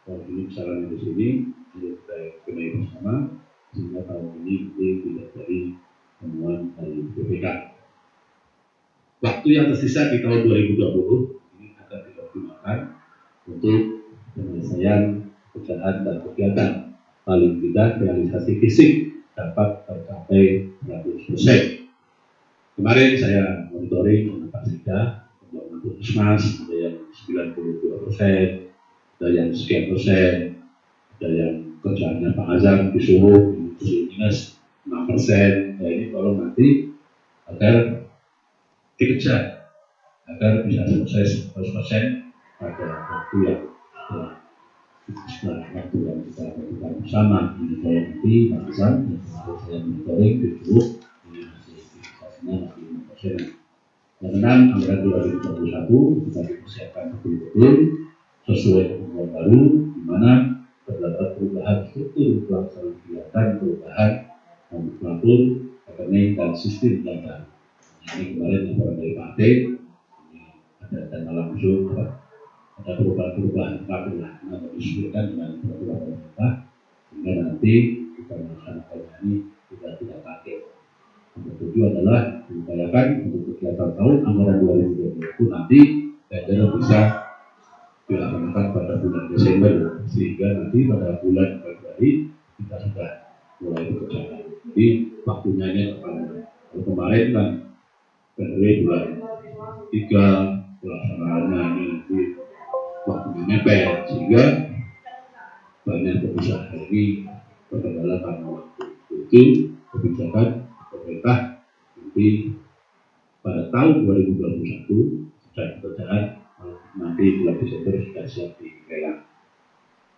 Tahun ini besarannya di sini, kita kenai bersama, sehingga tahun ini tidak dari temuan dari BPK. Waktu yang tersisa di tahun 2020 ini akan dioptimalkan untuk penyelesaian pekerjaan dan kegiatan, paling tidak realisasi fisik dapat tercapai 100%. Kemarin saya monitoring dengan Pak Sekda, pembangunan puskesmas ada yang 92%, ada yang sekian persen, ada yang kerjaannya Pak Azam disuruh minus 6%. Nah ini tolong nanti agar dikejar agar bisa sukses 100% pada waktu yang setelah waktu yang kita lakukan bersama. Ini tolong nanti Pak Azam dan saya monitoring disuruh ini masih realisasinya masih 5%. Dengan anggaran 2021 kita dipersiapkan betul-betul sesuai ketentuan baru, di mana terdapat perubahan struktur pelaksanaan kegiatan, perubahan nomenklatur, rekening dan sistem data. Ini kemarin laporan dari Pak Ate, ada dana langsung, ada perubahan-perubahan lah, yang disesuaikan dengan peraturan pemerintah, sehingga nanti kita melaksanakannya ini tidak kaget. Yang kedua adalah diupayakan untuk kegiatan tahun anggaran 2020 nanti daerah bisa dilaksanakan pada bulan Desember, sehingga nanti pada bulan Februari kita sudah mulai bekerja. Jadi waktunya ini kemarin kan Februari bulan 3 pelaksanaannya ini nanti waktunya mepet, sehingga banyak pengusaha ini terkendala karena waktu itu kebijakan pemerintah nanti pada tahun 2021 sudah pekerjaan nanti bulan Desember sudah siap dilelang.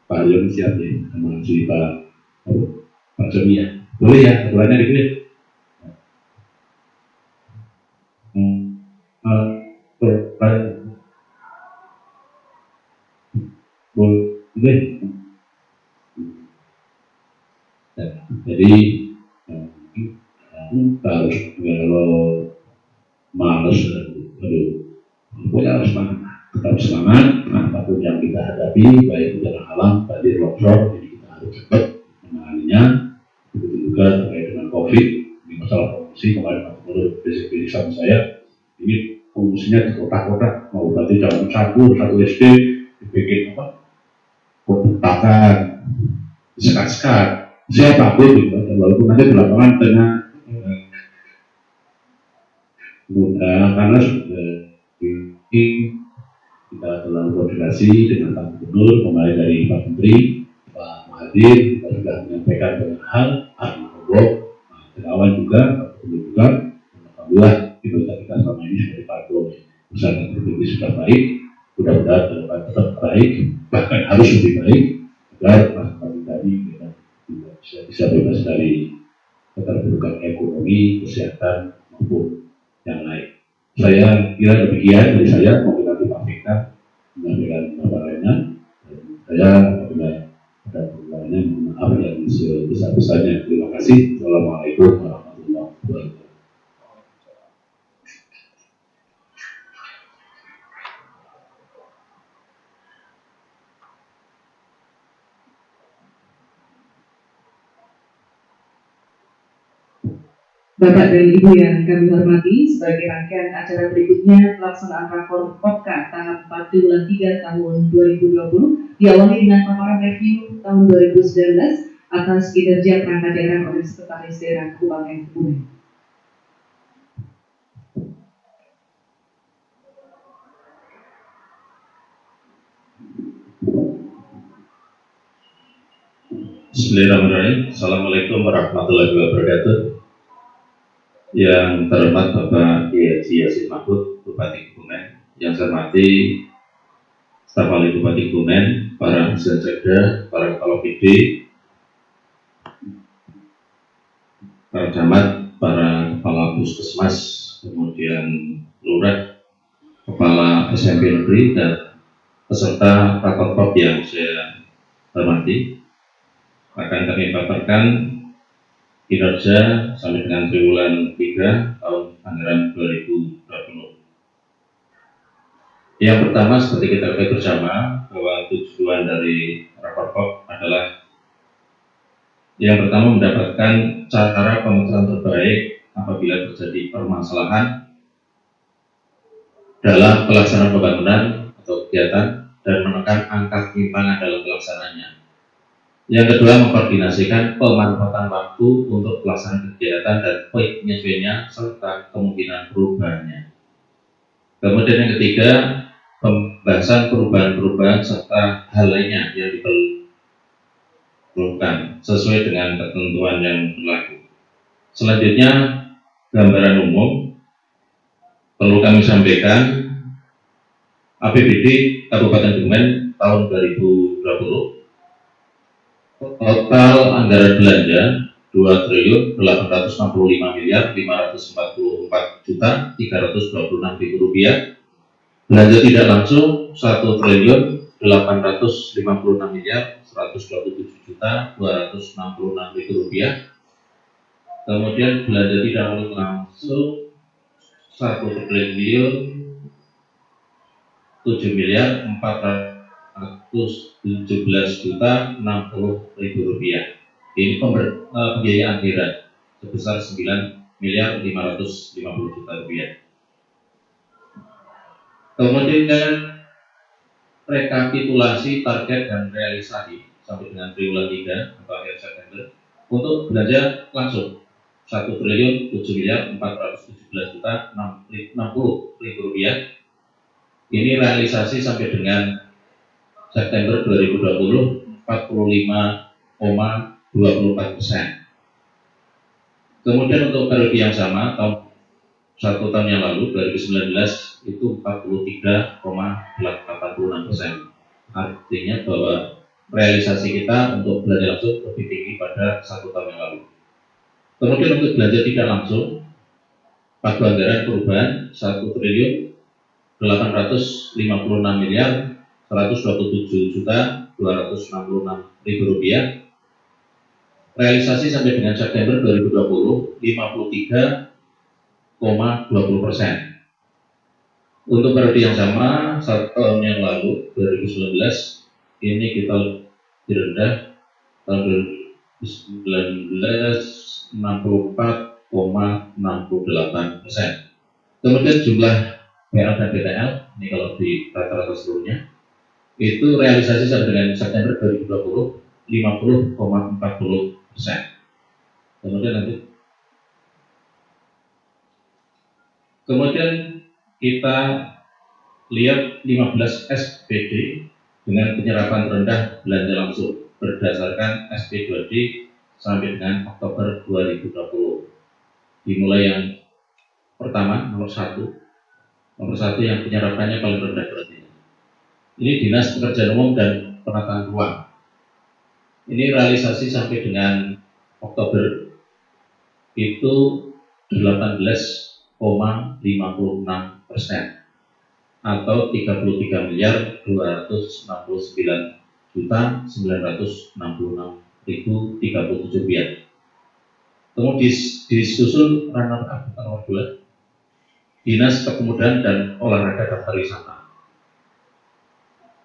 Pak Yon siap ya, sama si Pak Joni ya, boleh ya aturannya dipilih. Boleh. Jadi harus kalau males, pokoknya harus tetap semangat apapun yang kita hadapi, baik bencana alam, banjir, longsor, jadi kita harus cepat menanganinya. Begitu juga terkait dengan COVID, ini masalah pengungsi kemarin menurut basic sama saya, ini pengungsinya di kota-kota, mau berarti jalan satu SD dibikin apa? Kotak-kotakan, disekat-sekat, siapapun gitu, walaupun nanti di lapangan tengah mudah, karena sudah kita telah koordinasi dengan Pak Gubernur, kemarin dari Pak Menteri, Pak Mahathir, kita sudah menyampaikan banyak hal, Terawan juga, Pak Gubernur juga, alhamdulillah kinerja kita selama ini seperti Pak Gubernur, usaha dan produktif sudah baik, mudah-mudahan ke depan tetap baik, bahkan harus lebih baik, agar masyarakat tadi kita bisa bebas dari keterpurukan ekonomi, kesehatan maupun yang lain. Saya kira demikian dari saya, mungkin nanti Pak Fikar menyampaikan beberapa lainnya. Saya apabila ada pertanyaannya, mohon maaf yang sebesar-besarnya. Terima kasih. Assalamualaikum warahmatullahi wabarakatuh. Bapak dan Ibu yang kami hormati, sebagai rangkaian acara berikutnya, pelaksanaan rakor POPKA tahap 4 bulan 3 tahun 2020 diawali dengan paparan review tahun 2019 atas kinerja perangkat daerah oleh Sekretaris Daerah Kabupaten Kebumen. Bismillahirrahmanirrahim. Assalamualaikum warahmatullahi wabarakatuh. Yang terhormat Bapak Kiai Haji Yasin Mahfud, Bupati Kebumen, yang saya hormati staf ahli Bupati Kebumen, para sekda, para kepala PD, para camat, para kepala puskesmas, kemudian lurah, kepala SMP negeri, dan peserta rakor yang saya hormati. Akan kami paparkan kinerja sampai dengan triwulan 3 tahun anggaran 2020. Yang pertama, seperti kita ketahui bersama, bahwa tujuan dari Rakorpok adalah yang pertama mendapatkan cara pemecahan terbaik apabila terjadi permasalahan dalam pelaksanaan pembangunan atau kegiatan dan menekan angka penyimpangan dalam pelaksanaannya. Yang kedua, mengkoordinasikan pemanfaatan waktu untuk pelaksanaan kegiatan dan penyesuaiannya serta kemungkinan perubahannya. Kemudian yang ketiga, pembahasan perubahan-perubahan serta hal lainnya yang diperlukan sesuai dengan ketentuan yang berlaku. Selanjutnya, gambaran umum perlu kami sampaikan APBD Kabupaten Kebumen tahun 2020 total anggaran belanja 2.865.544.326.000 rupiah, belanja tidak langsung 1.856.127.266.000 rupiah, kemudian belanja tidak langsung 1.7.417.060.000 rupiah. Ini pembiayaan akhirat sebesar 9.550.000 rupiah. Kemudian rekapitulasi target dan realisasi sampai dengan triwulan 3 atau akhir September untuk belanja langsung 1.417.460.000 rupiah. Ini realisasi sampai dengan September 2020 45,24%. Kemudian untuk periode yang sama satu tahun yang lalu 2019 itu 43,86%. Artinya bahwa realisasi kita untuk belanja langsung lebih tinggi pada satu tahun yang lalu. Kemudian untuk belanja tidak langsung, pagu anggaran perubahan 1.856.127.266.000 rupiah. Realisasi sampai dengan September 2020 53,20%. Untuk periode yang sama satu tahun yang lalu 2019 ini kita lebih rendah, tahun 2019 64,68%. Kemudian jumlah PL dan BTL ini kalau di rata-rata seluruhnya itu realisasi sampai dengan September 2020 50,40%. Kemudian kita lihat 15 SPD dengan penyerapan rendah belanja langsung berdasarkan SP2D sampai dengan Oktober 2020. Dimulai yang pertama nomor satu yang penyerapannya paling rendah berarti. Ini Dinas Pekerjaan Umum dan Penataan Ruang. Ini realisasi sampai dengan Oktober itu 18,56% atau 33.269.966.037 rupiah. Kemudian disusul runner up nomor 2 Dinas Kepemudaan dan Olahraga dan Pariwisata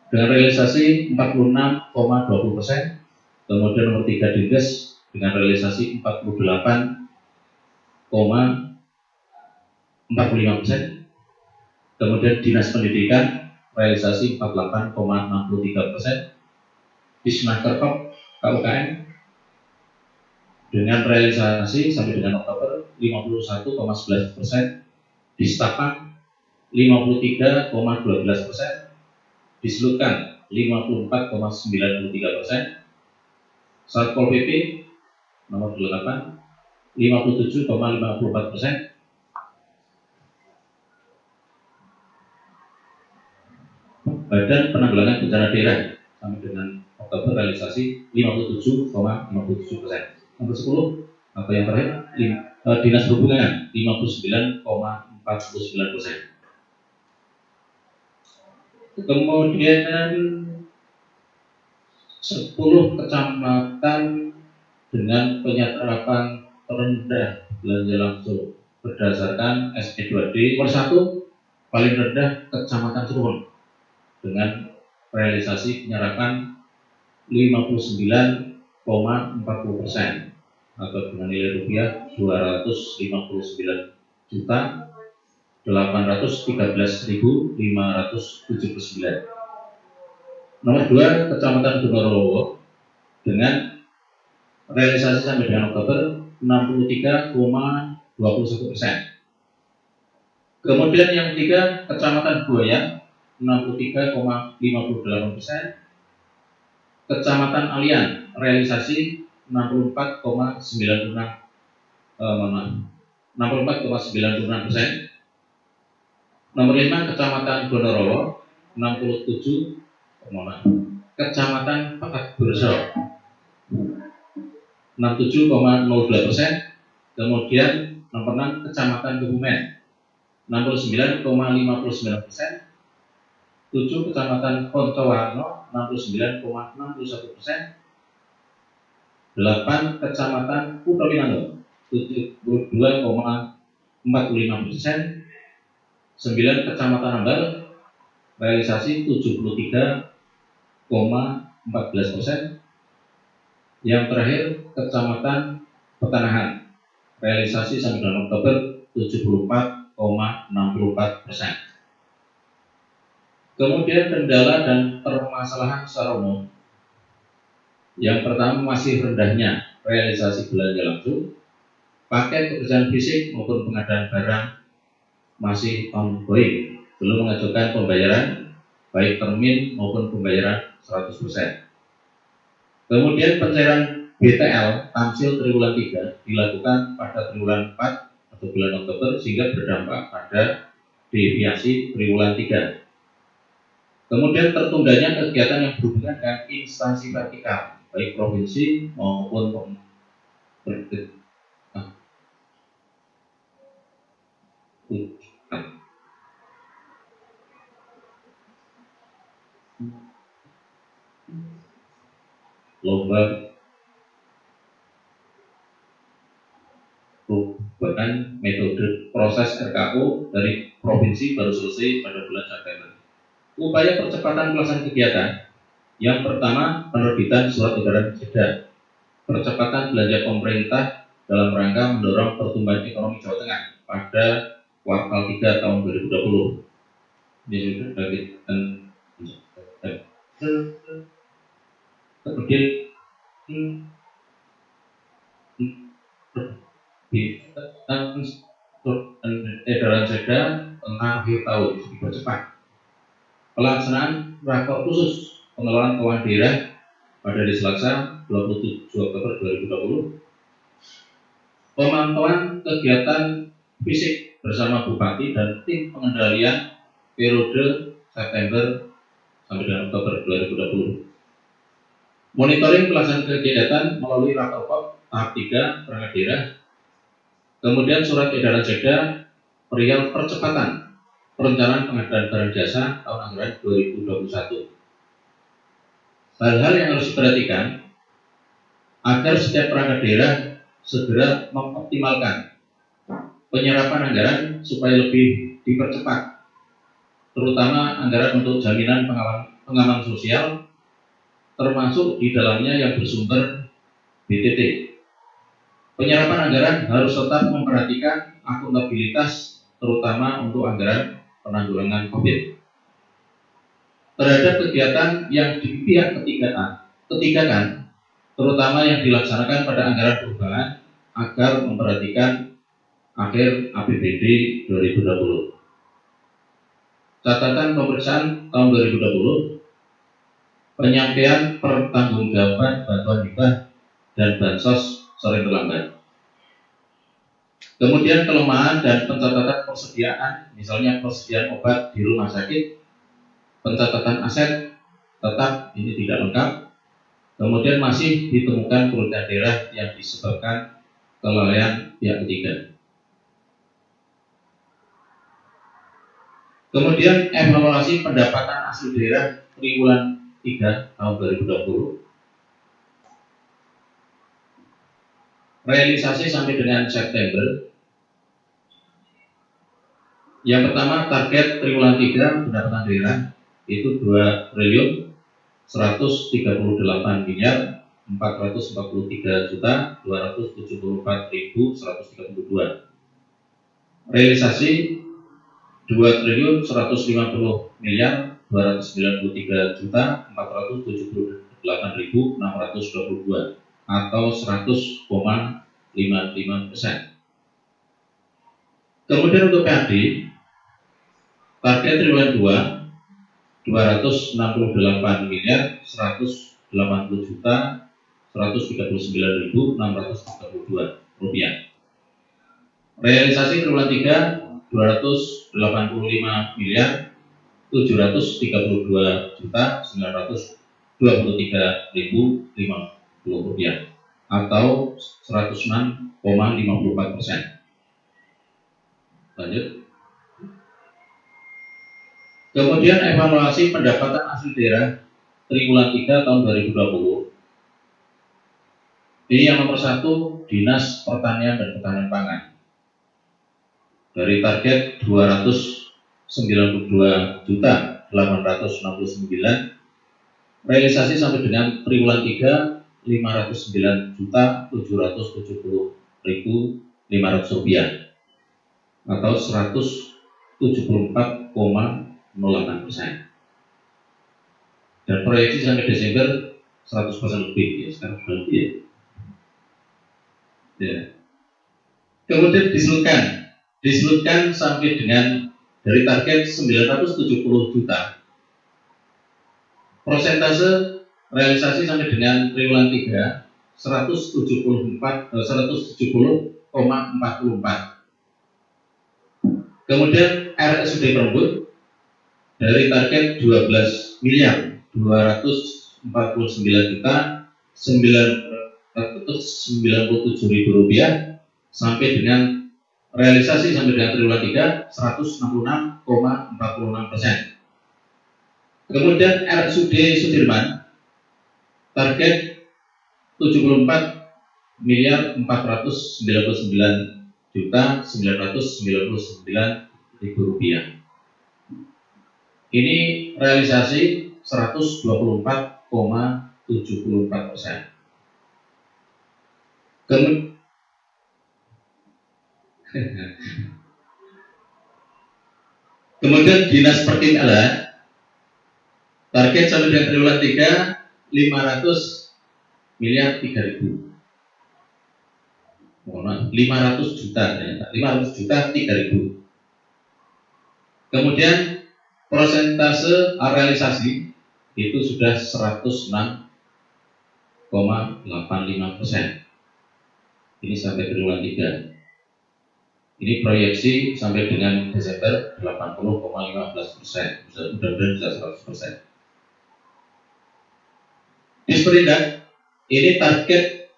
dengan realisasi 46,20%. Kemudian nomor 3 Dinkes dengan realisasi 48,45%. Kemudian Dinas Pendidikan realisasi 48,63%. Disnakerkop KUKM dengan realisasi sampai dengan Oktober 51,11%. Distapan 53,12%. Dislukan 54,93%. Satpol PP nomor 8 57,54%. Badan Penanggulangan Bencana Daerah sampai dengan Oktober realisasi 57,57%. Nomor 10 atau yang terakhir Dinas Perhubungan 59,49%. Kemudian 10 kecamatan dengan penyerapan terendah belanja langsung berdasarkan SP2D. Nomor 1 paling rendah Kecamatan Cirebon dengan realisasi penyerapan 59,40% atau dengan nilai rupiah 259.813.579. Nomor 2, Kecamatan Gunorowo dengan realisasi sampai dengan Oktober 63,21%. Kemudian yang ketiga, Kecamatan Buayan 63,58%. Kecamatan Alian realisasi 64,96%. Nomor 5, Kecamatan Gunorowo 67. Kecamatan Pekat Burso 67,02%. Kemudian nomor 6, Kecamatan Kebumen 69,59%. 7, Kecamatan Poncowarno 69,61%. 8, Kecamatan Kutowinangun 72,45%. 9, Kecamatan Ambal realisasi 73,14%. Yang terakhir, Kecamatan Petanahan realisasi sampai dengan Oktober 74,64%. Kemudian kendala dan permasalahan secara umum. Yang pertama, masih rendahnya realisasi belanja langsung. Paket pekerjaan fisik maupun pengadaan barang masih ongoing, belum mengajukan pembayaran baik termin maupun pembayaran 100%. Kemudian pencairan BTL Tamsil triwulan 3 dilakukan pada triwulan 4 atau bulan Oktober sehingga berdampak pada deviasi triwulan 3. Kemudian tertundanya kegiatan yang berhubungan dengan instansi vertikal baik provinsi maupun lomba perubahan metode proses RKU dari provinsi baru selesai pada bulan September. Upaya percepatan pelaksanaan kegiatan. Yang pertama, penerbitan surat edaran Sekda, percepatan belanja pemerintah dalam rangka mendorong pertumbuhan ekonomi Jawa Tengah pada kuartal 3 tahun 2020. Ini sudah kita kemudian edaran Sekda tentang akhir tahun dipercepat. Pelaksanaan rakor khusus pengelolaan keuangan daerah pada hari Selasa 27 Oktober 2020. Pemantauan kegiatan fisik bersama Bupati dan tim pengendalian periode September sampai dengan Oktober 2020. Monitoring pelaksanaan kegiatan melalui rakor tahap 3 perangkat daerah. Kemudian surat edaran Sekda perihal percepatan perencanaan pengadaan barang jasa tahun anggaran 2021. Hal-hal yang harus diperhatikan agar setiap perangkat daerah segera mengoptimalkan penyerapan anggaran supaya lebih dipercepat, terutama anggaran untuk jaminan pengaman sosial, termasuk di dalamnya yang bersumber BTT. Penyerapan anggaran harus tetap memperhatikan akuntabilitas, terutama untuk anggaran penanggulangan COVID. Terhadap kegiatan yang di pihak ketiga kan, terutama yang dilaksanakan pada anggaran perubahan, agar memperhatikan akhir APBD 2020. Catatan pemeriksaan tahun 2020, penyampaian pertanggungjawaban bantuan hibah dan bansos sering terlambat. Kemudian kelemahan dan pencatatan persediaan, misalnya persediaan obat di rumah sakit, pencatatan aset tetap ini tidak lengkap. Kemudian masih ditemukan kerugian daerah yang disebabkan kelalaian pihak ketiga. Kemudian evaluasi pendapatan asli daerah triwulan 3 tahun 2020. Realisasi sampai dengan September. Yang pertama, target triwulan 3 pendapatan daerah itu 2 triliun 138 miliar 443 juta 274.132. Realisasi 2 triliun 150 miliar 293 juta 478.622 atau 100,55%. Kemudian untuk PAD target triwulan 2 268 miliar 180 juta 139.632 rupiah. Realisasi triwulan 3 285 miliar 732 juta 923.050 rupiah atau 106,54%. Lanjut. Kemudian evaluasi pendapatan asli daerah triwulan 3 tahun 2020. Ini yang nomor 1, Dinas Pertanian dan Ketahanan Pangan. Dari target 292 juta 869, realisasi sampai dengan triwulan 3 509 juta 770.500 rupiah atau 174,08%. Dan proyeksi sampai Desember 100% lebih ya, sekarang sudah lebih ya. Ya. Kemudian diselutkan sampai dengan dari target 970 juta. Persentase realisasi sampai dengan triwulan 3 170,44. Kemudian RSUD Perembut dari target 12 miliar 249 juta 997.000 rupiah sampai dengan realisasi sampai dengan triwulan 3 166,46%. Kemudian RSUD Sudirman target 74 miliar 499 juta 999.000 rupiah. Ini realisasi 124,74%. Kemudian Dinas Pertanian target sampai dengan triwulan 3 500 miliar 3.000. Mohon 500 juta ternyata 500 juta 3.000. Kemudian persentase realisasi itu sudah 106,85%. Ini sampai triwulan 3. Ini proyeksi sampai dengan Desember 80,15%. Mudah-mudahan bisa 100%. Disperindak ini target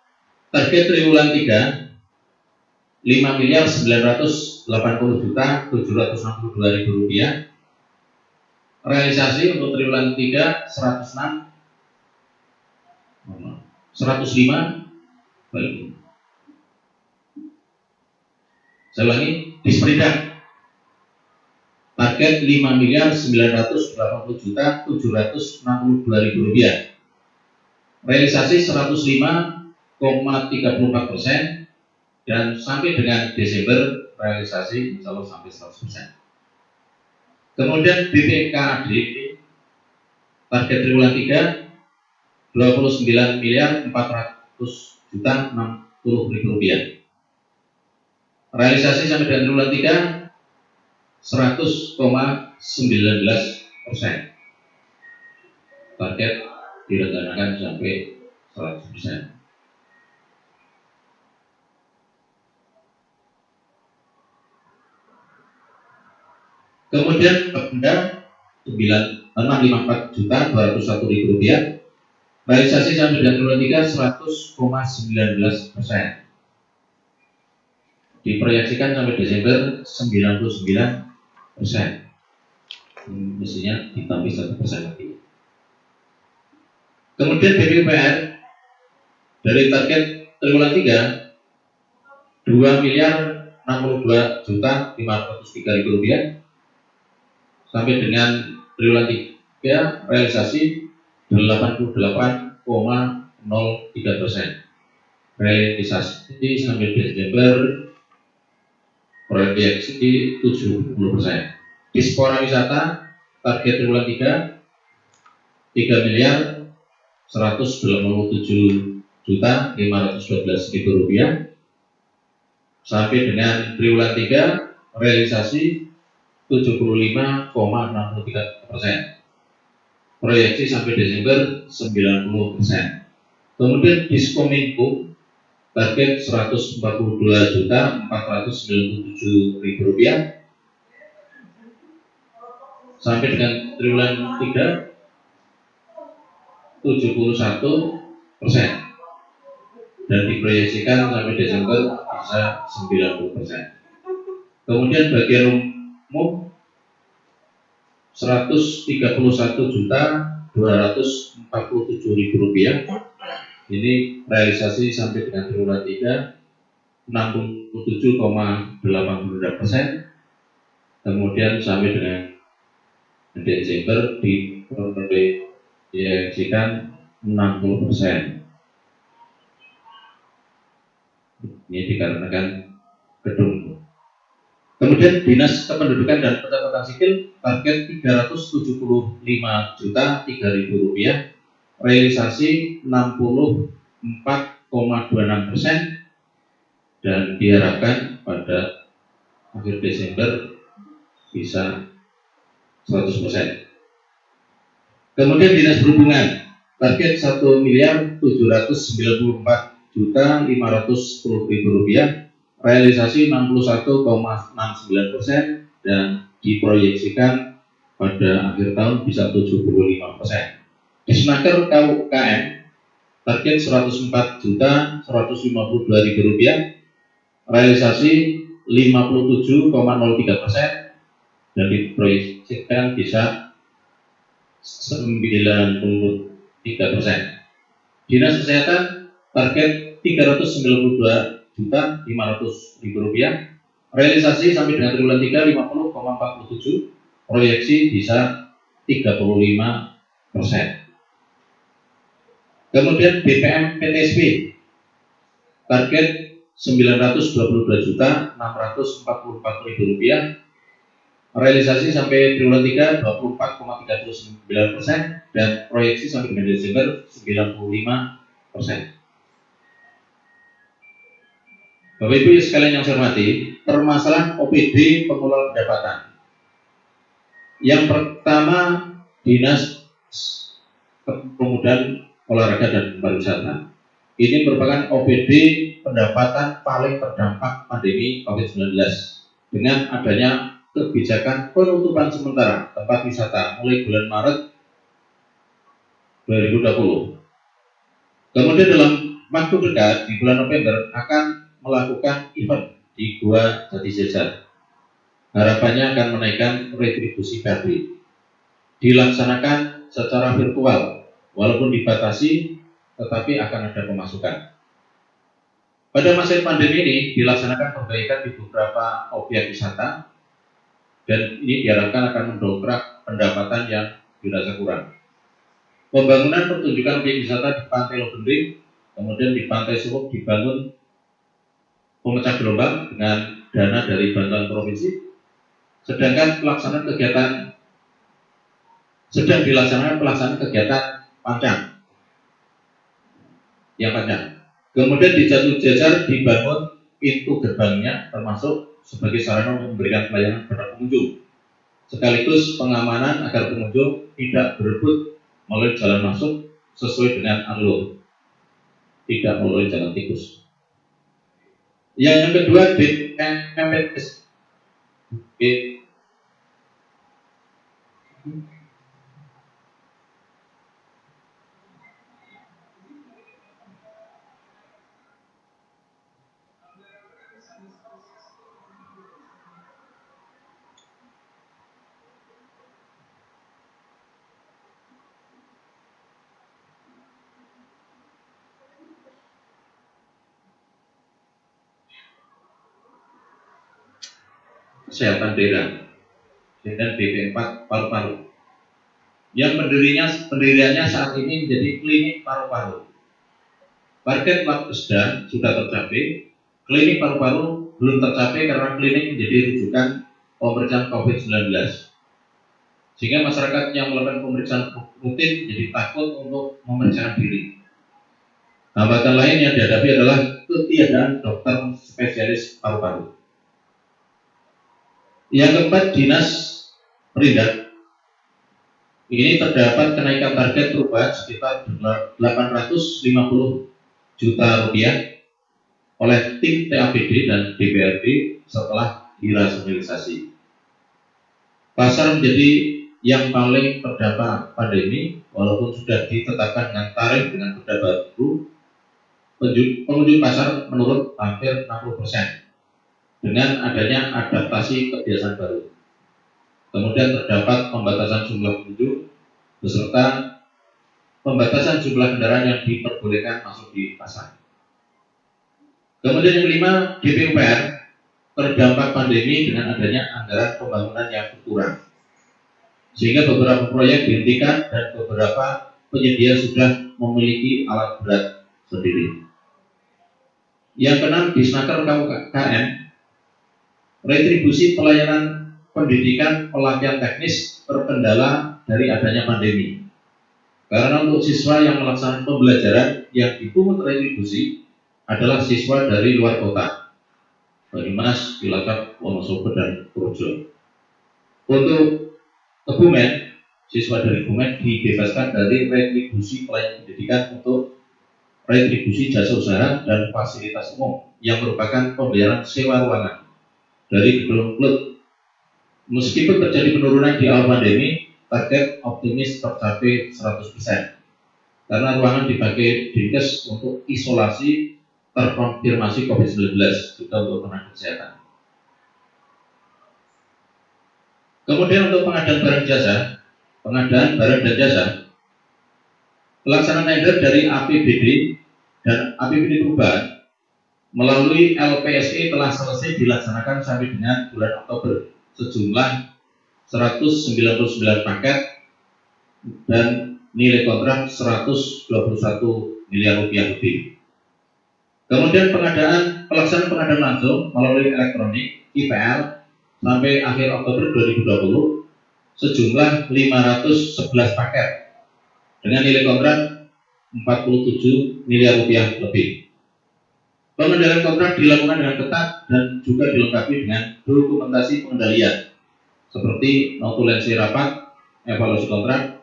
triwulan 3 5 miliar 980 juta 762.000 rupiah. Realisasi untuk triwulan 3 105 balik. Saya ulangi, disperindak target 5 miliar 980 juta 762.000 rupiah. Realisasi 105,34% dan sampai dengan Desember realisasi insya Allah sampai 100%. Kemudian BPKAD target triwulan 3 29 miliar 400 juta 60.000 rupiah. Realisasi sampai dengan triwulan 3 100,19%. Target direncanakan sampai 100%. Kemudian Pemda 654 juta 201.000 rupiah. Realisasi sampai dengan triwulan 3 100,19%. Diproyeksikan sampai Desember 99%. Mestinya ditambah 1% lagi. Kemudian BPUPR dari target triwulan 3 2 miliar 62 juta 503.000 rupiah sampai dengan triwulan 3 realisasi 88,03%. Realisasi sampai Desember proyeksi 70%. Dispora wisata target triwulan 3 3.187.512.000 rupiah. Sampai dengan triwulan 3 realisasi 75,63%. Proyeksi sampai Desember 90%. Kemudian Diskominfo target 142.497.000 rupiah. Sampai dengan triwulan 3 71%, dan diproyeksikan sampai Desember bisa 90%. Kemudian bagian umum 131.247.000 rupiah. Ini realisasi sampai dengan triwulan 3 67,82%. Kemudian sampai dengan Desember diproyeksikan 60%. Ini dikarenakan gedung. Kemudian Dinas Kependudukan dan Pencatatan Sipil target 375.003.000 rupiah. Realisasi 64,26%, dan diharapkan pada akhir Desember bisa 100%. Kemudian Dinas Perhubungan target 1.794.510.000 rupiah. Realisasi 61,69%, dan diproyeksikan pada akhir tahun bisa 75%. Disnaker KUKM target 104.152.000 rupiah. Realisasi 57,03%, dan diproyeksikan bisa 93%. Dinas Kesehatan target 392.500.000 rupiah. Realisasi sampai dengan triwulan 3 50,47%. Proyeksi bisa 35%. Kemudian BPM PTSB target 922.644.000 rupiah. Realisasi sampai triwulan 3 24,39%, dan proyeksi sampai dengan Desember 95%. Bapak Ibu sekalian yang saya hormati, permasalahan OPD pengelola pendapatan. Yang pertama, Dinas Pemuda, Olahraga dan Pariwisata. Ini merupakan OPD pendapatan paling terdampak pandemi COVID-19 dengan adanya kebijakan penutupan sementara tempat wisata mulai bulan Maret 2020. Kemudian dalam waktu dekat di bulan November akan melakukan event di Gua Jati Jajar. Harapannya akan menaikkan retribusi BAB. Dilaksanakan secara virtual, walaupun dibatasi, tetapi akan ada pemasukan. Pada masa pandemi ini dilaksanakan perbaikan di beberapa objek wisata, dan ini diharapkan akan mendongkrak pendapatan yang dirasa kurang. Pembangunan pertunjukan objek wisata di Pantai Lobending, kemudian di Pantai Suwuk dibangun pemecah gelombang dengan dana dari bantuan provinsi. Sedang dilaksanakan pelaksanaan kegiatan pancang. Yang pancang. Kemudian di Jati Jajar dibangun pintu gerbangnya, termasuk sebagai sarana untuk memberikan pelayanan kepada pengunjung, sekaligus pengamanan agar pengunjung tidak berebut melalui jalan masuk sesuai dengan alur, tidak melalui jalan tikus. Yang kedua, DMPS. Kesehatan daerah dan BP4 paru-paru. yang pendiriannya saat ini menjadi klinik paru-paru. Target waktu sudah tercapai, klinik paru-paru belum tercapai karena klinik menjadi rujukan pemeriksaan COVID-19. Sehingga masyarakat yang melakukan pemeriksaan rutin jadi takut untuk memeriksakan diri. Hambatan lain yang dihadapi adalah ketiadaan dokter spesialis paru-paru. Yang keempat, Dinas Perindak. Ini terdapat kenaikan target perubahan sekitar 850 juta rupiah oleh tim TAPD dan DPRD setelah dirasionalisasi. Pasar menjadi yang paling terdampak pandemi, walaupun sudah ditetapkan dengan tarif dengan perda baru, pengunjung pasar menurun hampir 60% dengan adanya adaptasi kebiasaan baru. Kemudian terdapat pembatasan jumlah pengunjung beserta pembatasan jumlah kendaraan yang diperbolehkan masuk di pasar. Kemudian yang kelima, DPUPR terdampak pandemi dengan adanya anggaran pembangunan yang berkurang, sehingga beberapa proyek dihentikan dan beberapa penyedia sudah memiliki alat berat sendiri. Yang keenam, di Snaker KUKM, retribusi pelayanan pendidikan pelatihan teknis terkendala dari adanya pandemi. Karena untuk siswa yang melaksanakan pembelajaran yang dipungut retribusi adalah siswa dari luar kota, Banyumas, Cilacap, Wonosobo, dan Purworejo. Untuk Kebumen, siswa dari Kebumen dibebaskan dari retribusi pelayanan pendidikan untuk retribusi jasa usaha dan fasilitas umum yang merupakan pembayaran sewa ruangan dari gedung klub. Meskipun terjadi penurunan di awal pandemi, target optimis tercapai 100% karena ruangan dipakai Dinkes untuk isolasi terkonfirmasi COVID-19 juga untuk tenaga kesehatan. Kemudian untuk pengadaan barang dan jasa, pelaksanaan tender dari APBD dan APBD perubahan melalui LPSE telah selesai dilaksanakan sampai dengan bulan Oktober sejumlah 199 paket dan nilai kontrak 121 miliar rupiah lebih. Kemudian pelaksanaan pengadaan langsung melalui elektronik IPL sampai akhir Oktober 2020 sejumlah 511 paket dengan nilai kontrak 47 miliar rupiah lebih. Pengendalian kontrak dilakukan dengan ketat dan juga dilengkapi dengan dokumentasi pengendalian seperti notulensi rapat, evaluasi kontrak,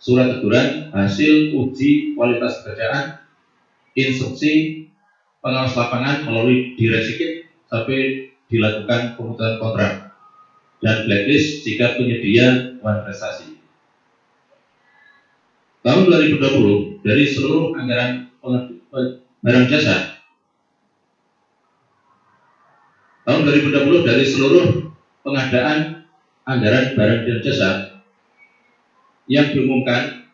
surat teguran, hasil uji kualitas pekerjaan, instruksi pengawas lapangan melalui direksi KIP sampai dilakukan pemutusan kontrak dan blacklist jika penyedia uang prestasi. Tahun 2020 dari seluruh anggaran barang jasa, tahun 2020 dari seluruh pengadaan anggaran barang dan jasa yang diumumkan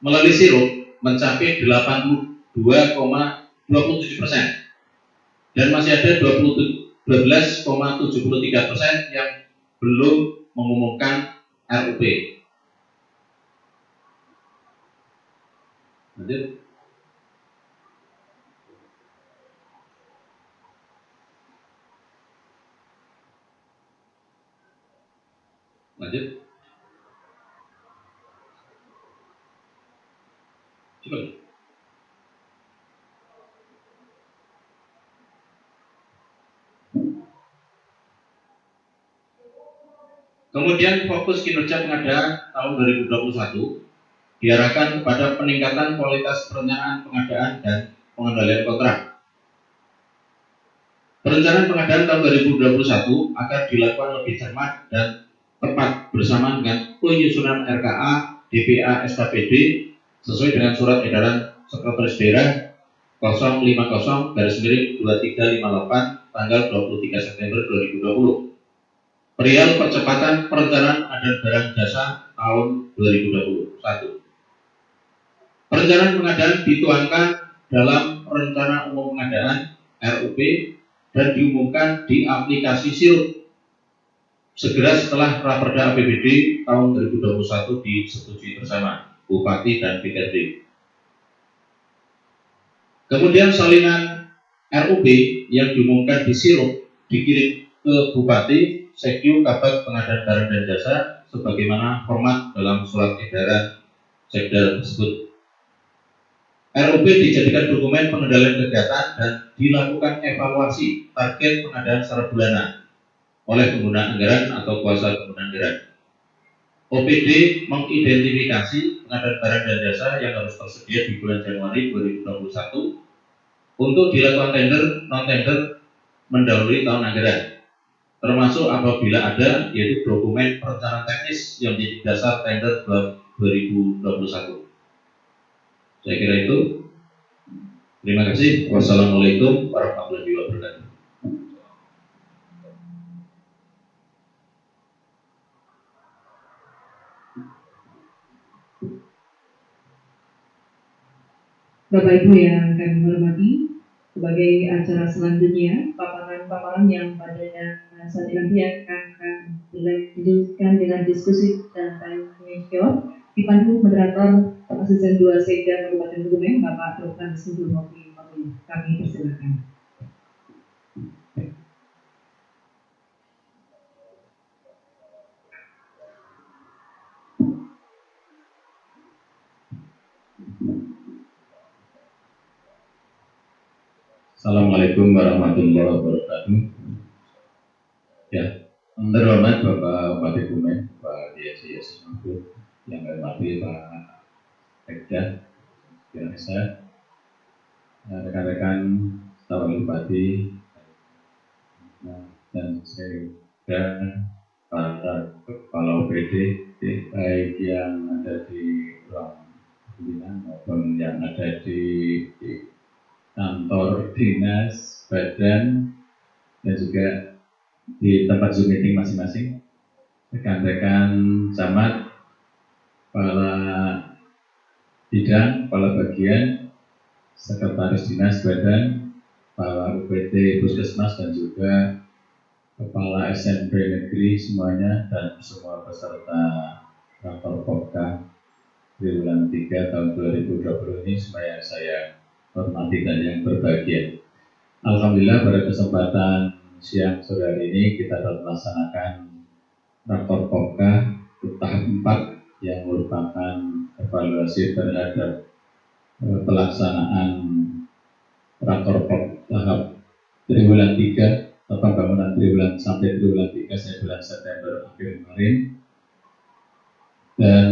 melalui sirup mencapai 82,27% dan masih ada 12,73% yang belum mengumumkan RUP. Lanjut. Coba. Kemudian fokus kinerja pengadaan tahun 2021 diarahkan kepada peningkatan kualitas perencanaan pengadaan dan pengendalian kontrak. Perencanaan pengadaan tahun 2021 akan dilakukan lebih cermat dan tepat bersama dengan penyusunan RKA, DPA, SKPD sesuai dengan surat edaran Sekretaris Daerah 050/2358 tanggal 23 September 2020. Perihal percepatan perencanaan pengadaan barang jasa tahun 2021. Perencanaan pengadaan dituangkan dalam Rencana Umum Pengadaan RUP dan diumumkan di aplikasi Sirup segera setelah Raperda APBD tahun 2021 disetujui bersama Bupati dan BKD. Kemudian salinan RUP yang diumumkan di Sirup dikirim ke Bupati, Sekju, Kabag, Pengadaan Barang dan Jasa sebagaimana format dalam surat edaran Sekda tersebut. RUP dijadikan dokumen pengendalian kegiatan dan dilakukan evaluasi target pengadaan secara bulanan oleh pengguna anggaran atau kuasa pengguna anggaran. OPD mengidentifikasi pengadaan barang dan jasa yang harus tersedia di bulan Januari 2021 untuk dilakukan tender non-tender mendahului tahun anggaran, termasuk apabila ada yaitu dokumen perencanaan teknis yang menjadi dasar tender 2021. Saya kira itu. Terima kasih. Wassalamualaikum warahmatullahi wabarakatuh. Bapak Ibu yang kami hormati, sebagai acara selanjutnya, paparan-paparan yang pada saat ini akan dilanjutkan dengan diskusi dan tanya jawab dipandu moderator Asisten 2 Sekda Kabupaten Kebumen, Bapak Dr. Sungguh Moki. Kami persilakan. Assalamualaikum warahmatullahi wabarakatuh. Ya, terhormat Bapak Bupati Kebumen, Pak Diasi Yasmangku, yang kami hormati Pak Sekda, Biasa, rekan-rekan staf Bupati, dan Sekda, para kepala OPD, baik yang ada di ruang pimpinan maupun yang ada di kantor dinas, badan, dan juga di tempat Zoom meeting masing-masing, rekan-rekan camat, kepala bidang, kepala bagian, sekretaris dinas badan, kepala UPT Puskesmas, dan juga kepala SMP negeri semuanya, dan semua peserta Rapor Popka triwulan 3 tahun 2020 ini semua yang saya hormati dan yang berbahagia. Alhamdulillah pada kesempatan siang sore hari ini kita telah melaksanakan Rapor Popka tahap 4 yang merupakan evaluasi terhadap pelaksanaan Rapor Pop tahap triwulan 3 atau pembangunan triwulan sampai triwulan 3 sampai bulan September akhir kemarin. Dan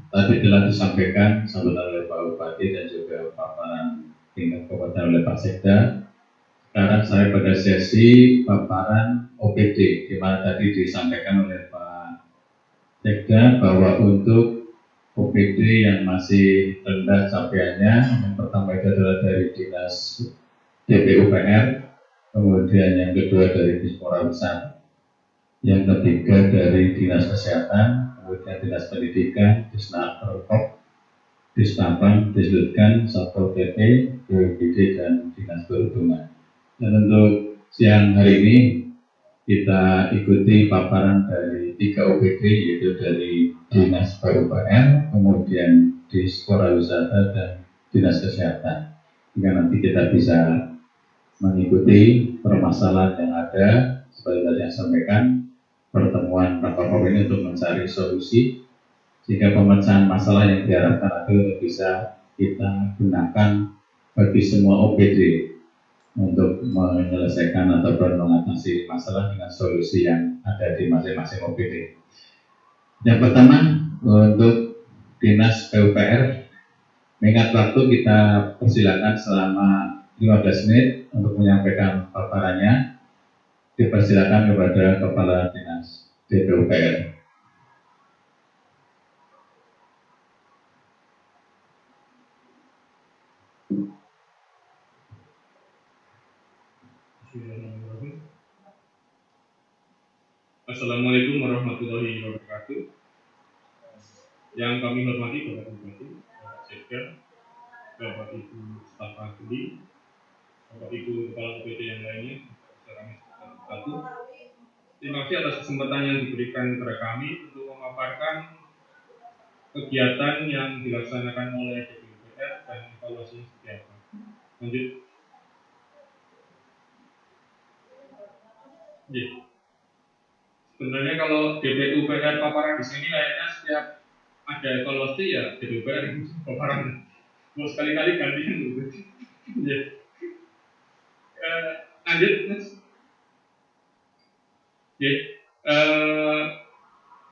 tadi telah disampaikan oleh Pak Bupati dan juga paparan tingkat kabupaten oleh Pak Sekda. Sekarang saya pada sesi paparan OPD, di mana tadi disampaikan oleh Pak Sekda bahwa untuk OPD yang masih rendah capaiannya, yang pertama itu adalah dari Dinas DPUPR, kemudian yang kedua dari Dispora Besar, yang ketiga dari Dinas Kesehatan, kemudian Dinas Pendidikan, Disnaker, Disnapan, Dislitkan, Satpol PP, BPD, dan Dinas Perhubungan. Dan untuk siang hari ini kita ikuti paparan dari 3 OPD, yaitu dari Dinas PUPR, kemudian Dispora Wisata, dan Dinas Kesehatan. Hingga nanti kita bisa mengikuti permasalahan yang ada, seperti tadi yang sampaikan, pertemuan rapor ini untuk mencari solusi sehingga pemecahan masalah yang diharapkan itu bisa kita gunakan bagi semua OPD untuk menyelesaikan ataupun mengatasi masalah dengan solusi yang ada di masing-masing OPD. Yang pertama untuk Dinas PUPR, mengingat waktu kita persilakan selama 15 menit untuk menyampaikan paparannya. Dipersilakan kepada Kepala Dinas DPUPR. Assalamualaikum warahmatullahi wabarakatuh. Yang kami hormati Bapak Bupati, Bapak Sekda, Bapak Ibu staf ahli, Bapak Ibu kepala OPD yang lainnya secara satu. Terima kasih atas kesempatan yang diberikan kepada kami untuk memaparkan kegiatan yang dilaksanakan oleh DPUPR dan evaluasi seperti apa. Lanjut. Sebenarnya kalau DPUPR paparan di sini kayaknya setiap ada evaluasi ya DPUPR paparan. Mau sekali-kali gantian gitu. Lanjut, Mas.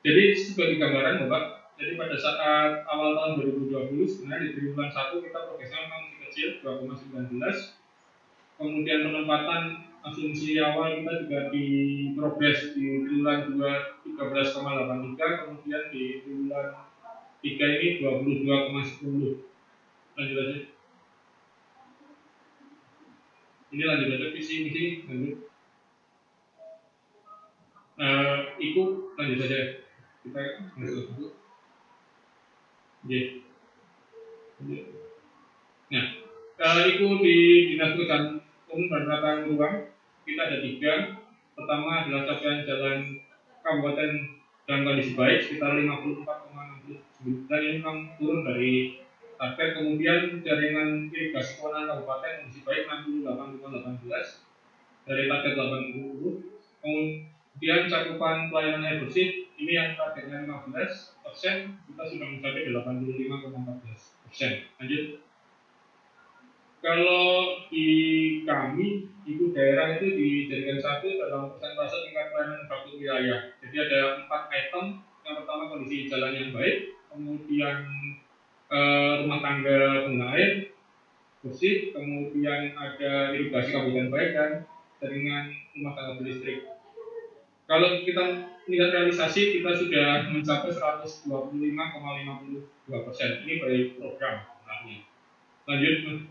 Jadi sebagai gambaran Bapak, jadi pada saat awal tahun 2020 sebenarnya di triwulan 1 kita progresnya memang masih kecil 2,19. Kemudian penempatan asumsi awal kita juga di progres di triwulan 2 13,83, kemudian di triwulan 3 ini 22,10. Lanjut aja. Ini lanjut aja visi misi lanjut. Itu lanjut saja kita masuk dulu. Nah, itu di Dinas Pekerjaan Umum dan Penataan Ruang kita ada 3. Pertama adalah capaian jalan kabupaten dalam kondisi baik sekitar 54,69, dan ini memang turun dari target. Kemudian jaringan irigasi kewenangan kabupaten kondisi baik 68,18 dari target 80. Kemudian cakupan pelayanan air bersih ini yang targetnya 15%, kita sudah mencapai 85,14%. Lanjut. Kalau di kami itu daerah itu dijadikan satu dalam persentase tingkat pelayanan infrastruktur wilayah. Jadi ada 4 item. Yang pertama kondisi jalan yang baik, kemudian rumah tangga guna air bersih, kemudian ada irigasi kabupaten baik dan jaringan rumah tangga berlistrik. Kalau kita lihat realisasi kita sudah mencapai 125,52%. Ini dari program sebenarnya. Lanjut.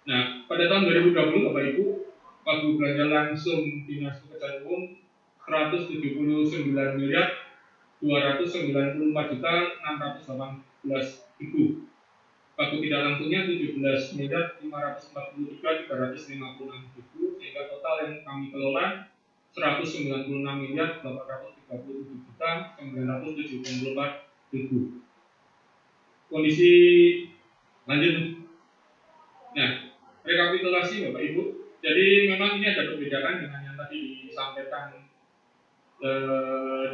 Nah, pada tahun 2020 Bapak Ibu, pagu belanja langsung Dinas Pekerjaan Umum 179 miliar 294 juta 618.000. Pagu tidak langsungnya 17 miliar 543 356.000, sehingga total yang kami kelola 196 miliar 837 juta 974.000. Kondisi lanjut. Nah, rekapitulasi Bapak Ibu. Jadi memang ini ada perbedaan dengan yang tadi disampaikan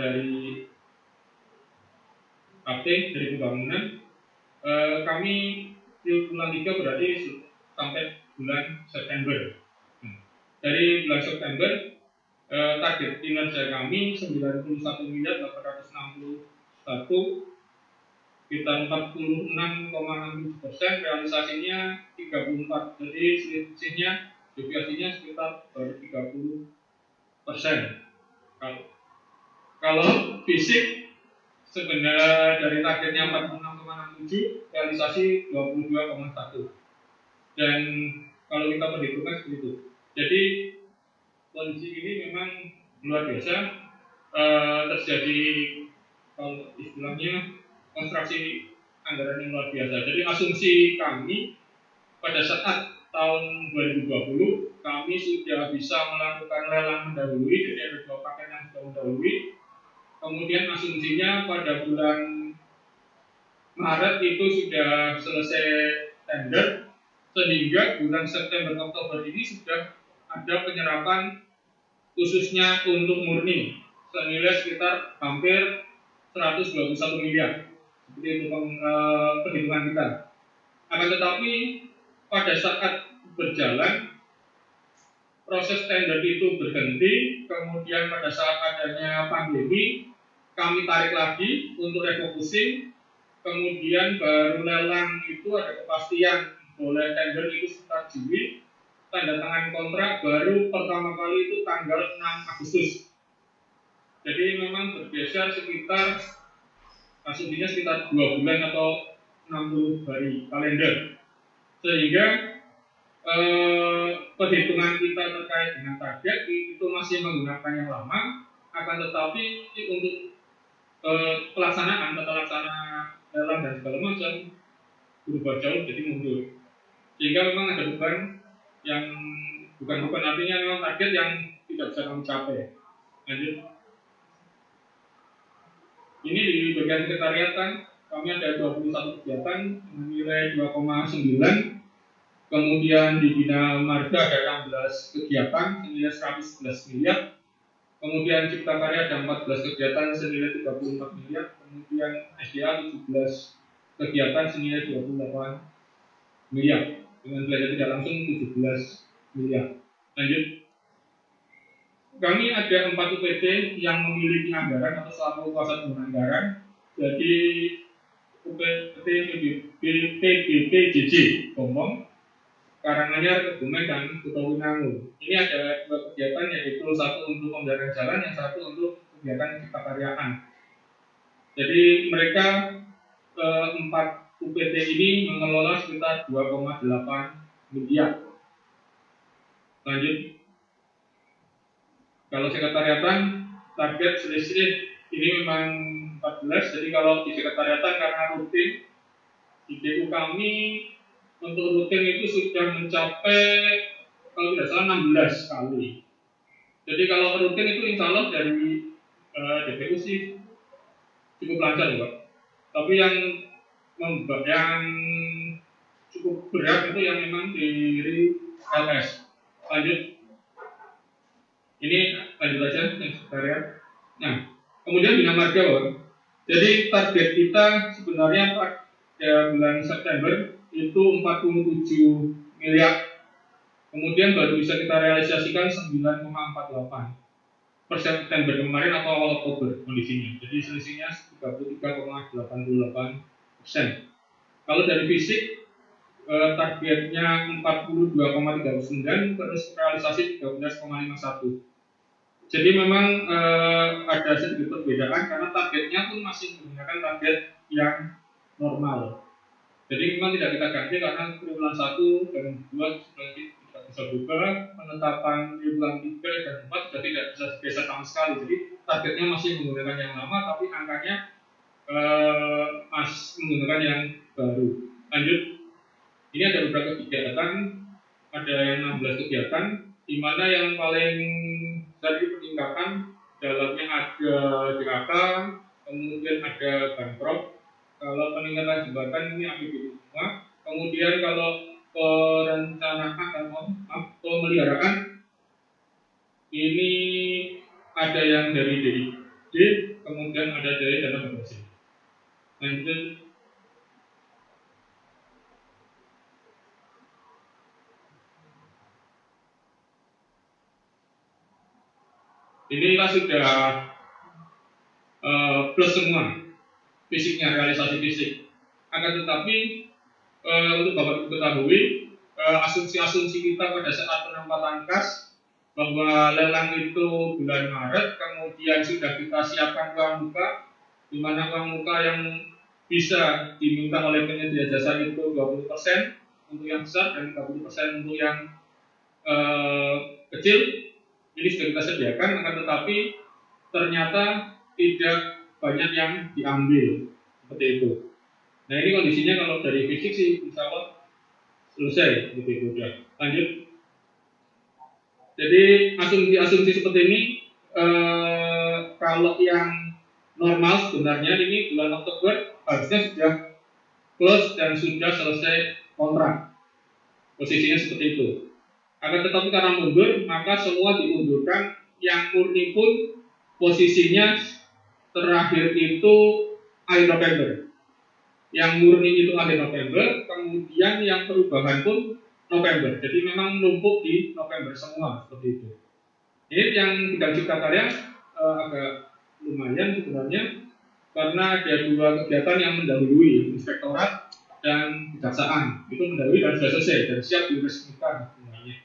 dari APT dari pembangunan. Kami di bulan 3 berarti sampai bulan September. Dari bulan September target kinerja kami 91 miliar 861, kita 46,6%, realisasinya 34. Jadi selisihnya deviasinya sekitar baru 30%. Kalau fisik sebenarnya dari targetnya 46,67, realisasi 22,1. Dan kalau kita perhitungkan seperti itu. Jadi kondisi ini memang luar biasa, terjadi kalau istilahnya konstruksi anggaran yang luar biasa. Jadi asumsi kami pada saat tahun 2020 kami sudah bisa melakukan lelang mendahului, jadi ada 2 paket yang sudah mendahului. Kemudian asumsinya pada bulan Maret itu sudah selesai tender, sehingga bulan September Oktober ini sudah ada penyerapan khususnya untuk murni senilai sekitar hampir 121 miliar. Seperti itu perhitungan kita. Akan tetapi pada saat berjalan proses tender itu berhenti, kemudian pada saat adanya pandemi kami tarik lagi untuk refocusing, kemudian baru lelang itu ada kepastian boleh tender itu sekitar Juli, tanda tangan kontrak baru pertama kali itu tanggal 6 Agustus. Jadi memang bergeser sekitar asumsinya sekitar 2 bulan atau 60 hari kalender, sehingga perhitungan kita terkait dengan target itu masih menggunakan yang lama. Akan tetapi untuk pelaksanaan, tata laksana lelang dan segala macam berubah jauh jadi mundur. Sehingga memang ada beban yang bukan beban, artinya memang target yang tidak bisa kami capai. Lanjut. Ini di bagian sekretariatan kami ada 21 kegiatan dengan nilai 2,9. Kemudian di Bina Marga ada 16 kegiatan senilai 111 miliar. Kemudian Cipta Karya ada 14 kegiatan senilai 34 miliar. Kemudian SDA 17 kegiatan senilai 28 miliar. Dengan belanja tidak langsung 17 miliar. Lanjut. Kami ada 4 UPT yang memiliki anggaran atau selaku kuasa penggunaan anggaran. Jadi UPT PBPJJ Gombong, Karanganyar, Kebumen, dan Kutowinangun. Ini ada 2 kegiatan, yaitu satu untuk pemeliharaan jalan, yang satu untuk kegiatan cipta karyaan. Jadi mereka 4 UPT ini mengelola sekitar 2,8 miliar. Lanjut. Kalau sekretariatan target selisih ini memang 14. Jadi kalau di sekretariatan karena rutin di DU kami untuk rutin itu sudah mencapai kalau tidak salah 16 kali. Jadi kalau rutin itu insya Allah dari DPU sih cukup lancar ya Pak. Tapi yang cukup berat itu yang memang dari LS. Lanjut. Ini lanjut aja yang sekretariat. Nah, kemudian Bina Marga Pak. Jadi target kita sebenarnya pada bulan September itu 47 miliar. Kemudian baru bisa kita realisasikan 9,48 per September kemarin atau awal Oktober kondisinya. Jadi selisihnya 33,88%. Kalau dari fisik targetnya 42,39, terus realisasi 13,51. Jadi memang ada sedikit perbedaan karena targetnya pun masih menggunakan target yang normal. Jadi memang tidak kita ganti karena triwulan 1 dan 2 sudah tidak bisa berubah, penetapan triwulan 3 dan 4 sudah tidak bisa geser sama sekali. Jadi targetnya masih menggunakan yang lama, tapi angkanya masih menggunakan yang baru. Lanjut. Ini ada beberapa kegiatan, ada yang 16 kegiatan, di mana yang paling dari peningkatan dalamnya ada DAK, kemudian ada Banprop. Kalau peningkatan jembatan ini APBD semua. Kemudian kalau perencanaan pemeliharaan ini ada yang dari DID, kemudian ada dari dana bagasi. Lanjut. Ini kita sudah plus semua fisiknya, realisasi fisik. Akan tetapi untuk Bapak Ibu ketahui, asumsi-asumsi kita pada saat penempatan kas bahwa lelang itu bulan Maret, kemudian sudah kita siapkan uang muka, di mana uang muka yang bisa diminta oleh penyedia jasa itu 20% untuk yang besar dan 30% untuk yang kecil. Ini sudah kita sediakan, akan tetapi ternyata tidak banyak yang diambil seperti itu. Nah ini kondisinya kalau dari fisik sih insya Allah selesai gitu udah. Lanjut. Jadi asumsi seperti ini kalau yang normal sebenarnya ini bulan Oktober harusnya sudah close dan sudah selesai kontrak. Posisinya seperti itu. Akan tetapi karena mundur, maka semua diundurkan. Yang murni pun posisinya terakhir itu akhir November. Yang murni itu akhir November, kemudian yang perubahan pun November. Jadi memang numpuk di November semua seperti itu. Ini yang bidang cipta karya agak lumayan sebenarnya karena ada 2 kegiatan yang mendahului, inspektorat dan kejaksaan. Itu mendahului dan sudah selesai dan siap diresmikan sebenarnya.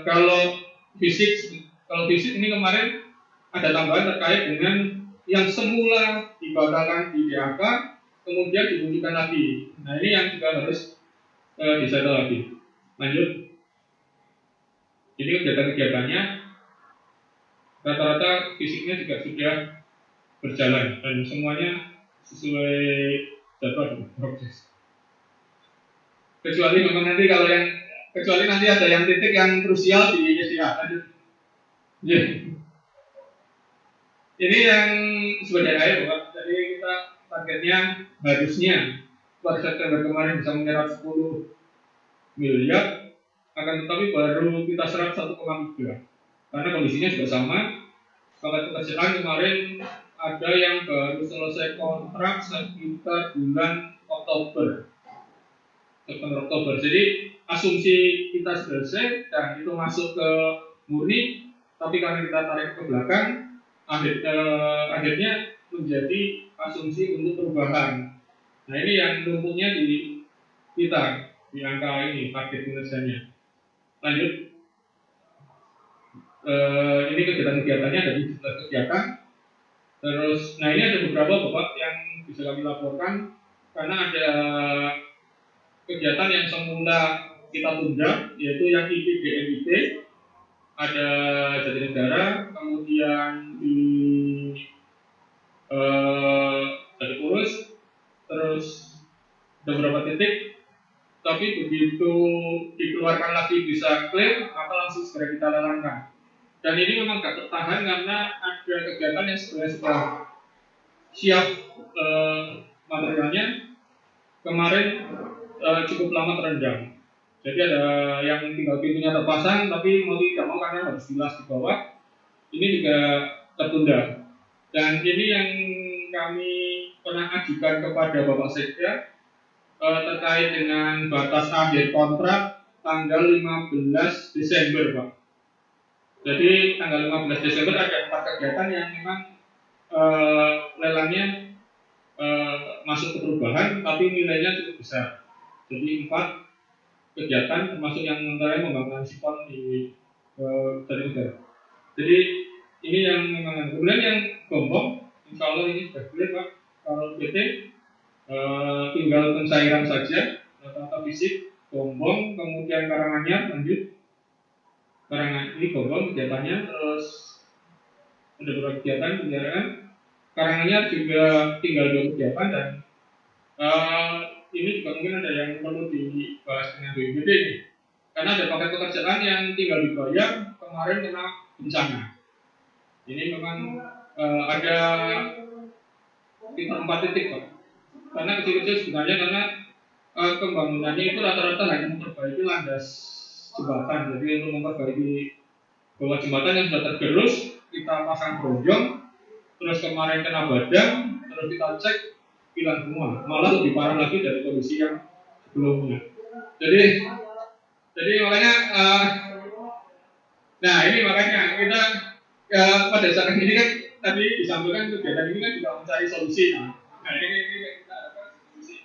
Kalau fisik ini kemarin ada tambahan terkait dengan yang semula dibatalkan di DAK kemudian dimunculkan lagi. Nah ini yang juga harus disettle lagi. Lanjut. Ini kegiatan-kegiatannya rata-rata fisiknya juga sudah berjalan dan semuanya sesuai jadwal proses. Kecuali memang nanti kecuali nanti ada yang titik yang krusial di lanjut. Ini yang sebenarnya Bapak. Jadi kita targetnya harusnya pada September kemarin bisa menyerap 10 miliar, akan tetapi baru kita serap 1,3. Karena kondisinya juga sama. Kalau pekerjaan kemarin ada yang baru selesai kontrak sekitar bulan September Oktober. Jadi asumsi kita selesai dan itu masuk ke murni, tapi karena kita tarik ke belakang, akhirnya menjadi asumsi untuk perubahan. Nah ini yang lumpuhnya di kita di angka ini target kinerjanya. Lanjut. Ini kegiatan-kegiatannya ada 17 kegiatan. Terus, nah ini ada beberapa Bapak yang bisa kami laporkan karena ada kegiatan yang semula kita tunda, yaitu yang IPDMIT, ada Jatinegara, kemudian di Jatikurus, terus ada beberapa titik, tapi begitu dikeluarkan lagi bisa clear, maka langsung segera kita lelangkan. Dan ini memang gak tertahan karena ada kegiatan yang sebenarnya sudah siap materialnya, kemarin cukup lama terendam. Jadi ada yang tinggal pintunya terpasang, tapi mau tidak mau karena harus dilas di bawah, ini juga tertunda. Dan ini yang kami pernah ajukan kepada Bapak Sekda terkait dengan batas akhir kontrak tanggal 15 Desember, Pak. Jadi tanggal 15 Desember ada 4 kegiatan yang memang lelangnya masuk ke perubahan, tapi nilainya cukup besar. Jadi 4 kegiatan termasuk yang antara membangun sipon di Jatinegara. Jadi ini yang memang. Kemudian yang Gombong, insya Allah ini sudah clear Pak. Kalau PT tinggal pencairan saja, data fisik Gombong, kemudian Karanganyar lanjut. Karanganyar ini Gombong kegiatannya, terus ada beberapa kegiatan. Karanganyar juga tinggal 2 kegiatan dan ini juga mungkin ada yang perlu dibahas dengan BPD ini. Karena ada paket pekerjaan yang tinggal dibayar kemarin kena bencana. Ini memang ada sekitar 4 titik Pak. Karena kecil-kecil sebenarnya karena pembangunannya itu rata-rata hanya memperbaiki landas jembatan. Jadi untuk memperbaiki bawah jembatan yang sudah tergerus, kita pasang bronjong, terus kemarin kena badang, terus kita cek hilang semua, malah lebih parah lagi dari kondisi yang sebelumnya. Jadi makanya, nah ini makanya kita pada saat ini kan tadi disampaikan kegiatan ini kan juga mencari solusi. Nah ini kita dapat solusi.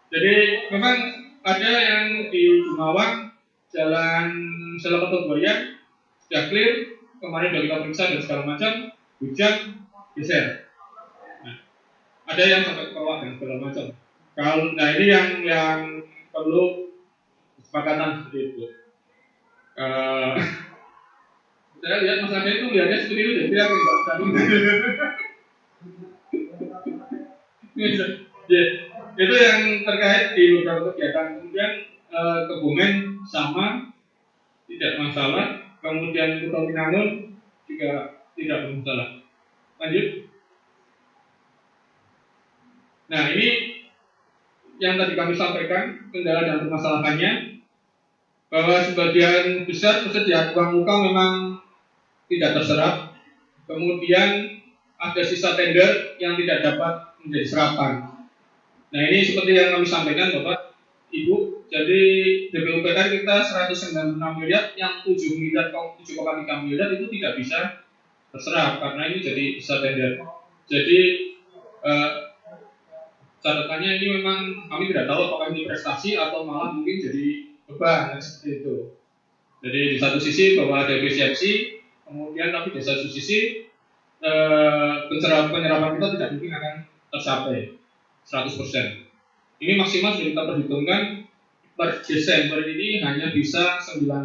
Jadi memang ada yang di Jumawang, Jalan Selapatobuaya sudah clear, kemarin sudah kita periksa dan segala macam, hujan geser. Nah, ada yang sampai ke bawah dan segala macam. Nah ini yang perlu kesepakatan seperti itu. Saya lihat Mas Ade itu lihatnya seperti itu, jadi aku nggak tahu. Itu yang terkait di beberapa kegiatan. Kemudian Kebumen sama, tidak masalah. Kemudian Kota Winangun juga tidak bermasalah. Lanjut. Nah ini yang tadi kami sampaikan kendala dan permasalahannya, bahwa sebagian besar persediaan uang muka memang tidak terserap. Kemudian ada sisa tender yang tidak dapat menjadi serapan. Nah ini seperti yang kami sampaikan Bapak Ibu. Jadi DPUPR kita 196 miliar, yang 7,3 miliar itu tidak bisa terserap karena ini jadi sisa tender. Jadi catatannya ini memang kami tidak tahu apakah ini prestasi atau malah mungkin jadi beban seperti itu. Jadi di satu sisi bahwa ada efisiensi, kemudian tapi di satu sisi penyerapan kita tidak mungkin akan tercapai 100%. Ini maksimal sudah kita perhitungkan per Desember ini hanya bisa 90%.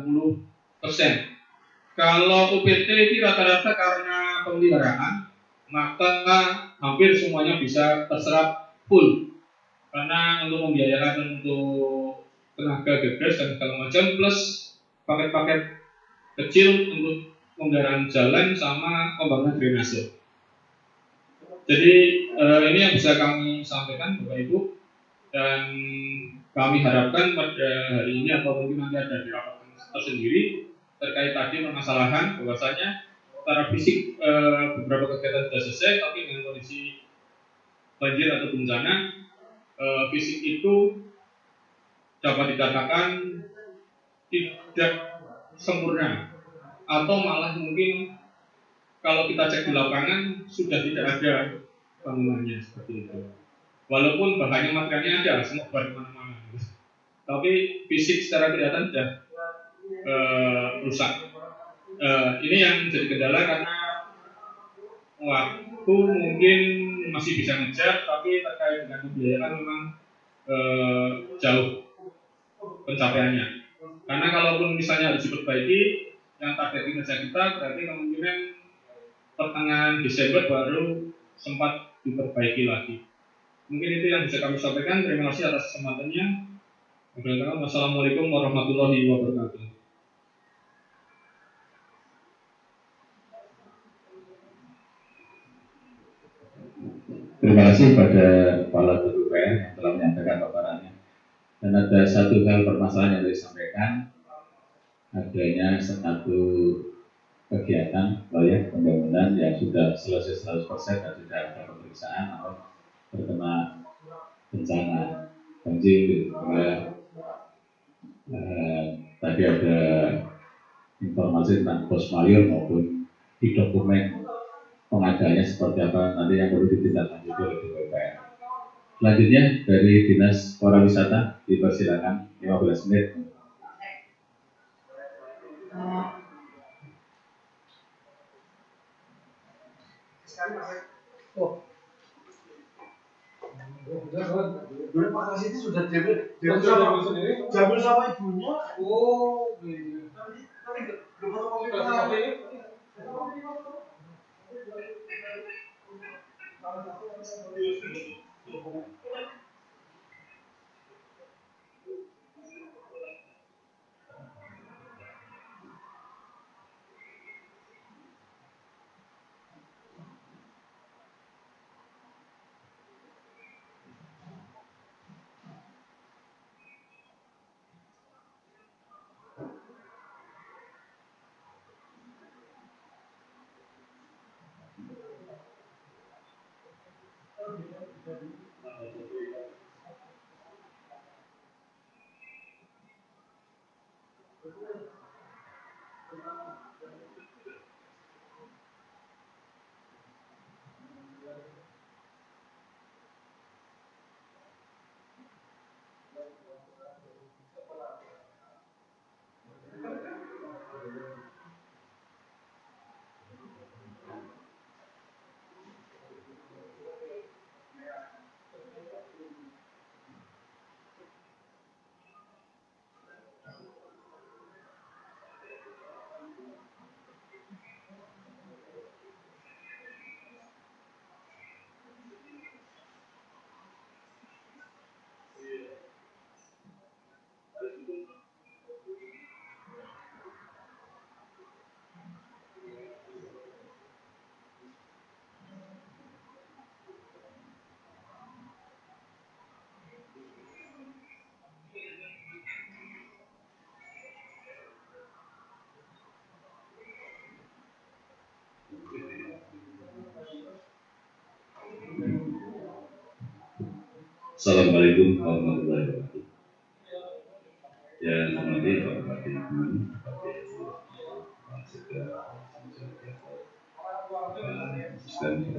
Kalau UPT ini rata-rata karena pemeliharaan, maka hampir semuanya bisa terserap full karena untuk membiayakan untuk tenaga gagas dan segala macam plus paket-paket kecil untuk pemeliharaan jalan sama pembangunan drainase. Jadi ini yang bisa kami sampaikan Bapak Ibu, dan kami harapkan pada hari ini atau mungkin nanti ada di rapat tersendiri terkait tadi permasalahan bahwasanya secara fisik beberapa kegiatan sudah selesai, tapi dengan kondisi banjir atau bencana fisik itu dapat dikatakan tidak sempurna atau malah mungkin kalau kita cek di lapangan sudah tidak ada bangunannya seperti itu. Walaupun bahannya materialnya ada, semua bahan mana-mana, tapi fisik secara kelihatan sudah rusak. Ini yang jadi kendala karena waktu mungkin masih bisa ngejar, tapi terkait dengan pembiayaan memang jauh pencapaiannya. Karena kalaupun misalnya harus diperbaiki, yang target kinerja kita berarti kemungkinan pertengahan Desember baru sempat diperbaiki lagi. Mungkin itu yang bisa kami sampaikan. Terima kasih atas kesempatannya. Wassalamualaikum warahmatullahi wabarakatuh. Terima kasih pada Kepala BPUPR yang telah menyampaikan paparannya. Dan ada satu hal permasalahan yang disampaikan, adanya satu kegiatan proyek pembangunan yang sudah selesai 100% dan sudah ada pemeriksaan atau terkena bencana banjir. Tadi ada informasi tentang pos mayor maupun di dokumen pengadaannya seperti apa nanti yang perlu ditindaklanjuti oleh BPUPR. Selanjutnya dari Dinas Pariwisata dipersilakan 15 menit. Dulu Pak Kasiti sudah diambil sama ibunya. Oh, iya. Tapi Assalamualaikum warahmatullahi wabarakatuh. Yang nanti Bapak Ibu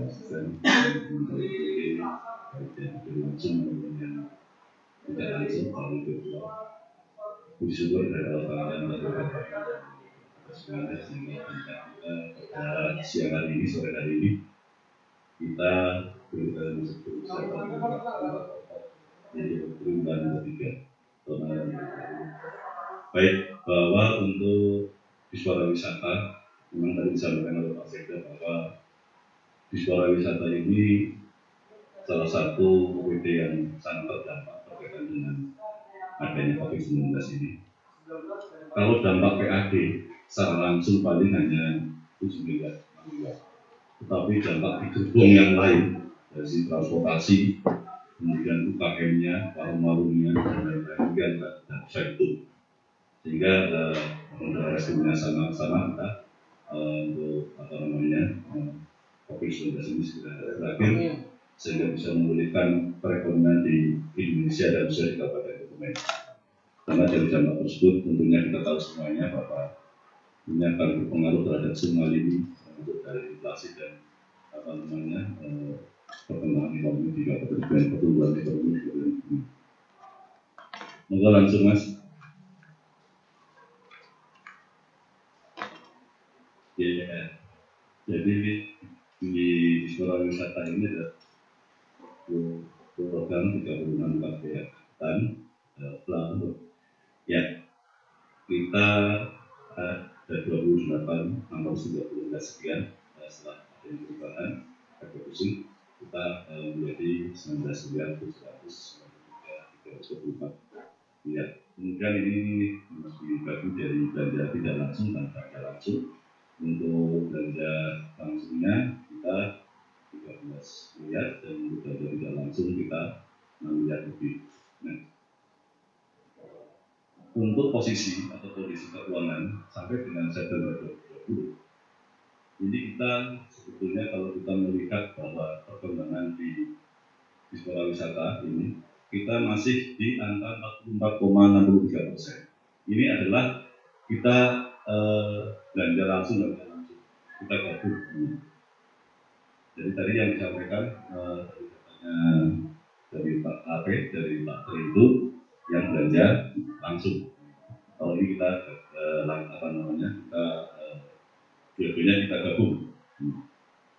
asisten mengikuti kajian langsung yang tidak langsung melalui virtual. Bersyukur dari Allah dan semuanya sehingga kita pada siang hari ini, sore hari ini kita berikan perubahan ketiga. Baik, bahwa untuk Biswara Wisata memang tadi disampaikan oleh Pak Sekda bahwa Biswara Wisata ini salah satu OPD yang sangat terdampak berkaitan dengan adanya COVID-19 ini. Kalau dampak PAD secara langsung paling hanya 7 miliar, tetapi dampak di gerbong yang lain dari transportasi, kemudian UKM-nya, warung-warungnya, dan lain-lain tidak bisa hitung. Sehingga untuk resikonya sama-sama kita untuk COVID-19 ini segera berakhir, sehingga bisa memulihkan perekonomian di Indonesia dan bisa di Kabupaten Kebumen. Karena dari dampak tersebut tentunya kita tahu semuanya bahwa ini akan berpengaruh terhadap semua lini, termasuk dari inflasi dan perkembangan ekonomi di Kabupaten Kebumen, pertumbuhan ekonomi di Kabupaten Kebumen. Monggo langsung Mas. Ya, jadi di Dispora Wisata ini ada program 36 kegiatan pelan. Ya, kita ada 28 nomor 30 sekian setelah ada perubahan revolusi kita menjadi 19.793.324. Ya, kemudian ini masih dibagi dari belanja tidak langsung dan belanja langsung. Untuk belanja langsungnya kita 13 miliar dan untuk belanja tidak langsung kita 6 miliar lebih. Nah, untuk posisi atau kondisi keuangan sampai dengan September 2020 ini kita sebetulnya kalau kita melihat bahwa perkembangan di Dispora Wisata ini kita masih di angka 44,63%. Ini adalah kita belanja langsung dan tidak langsung kita gabung. Jadi tadi yang disampaikan dari Pak AP, dari Pak Tri itu yang belanja langsung. Kalau ini kita kita dua-duanya kita gabung.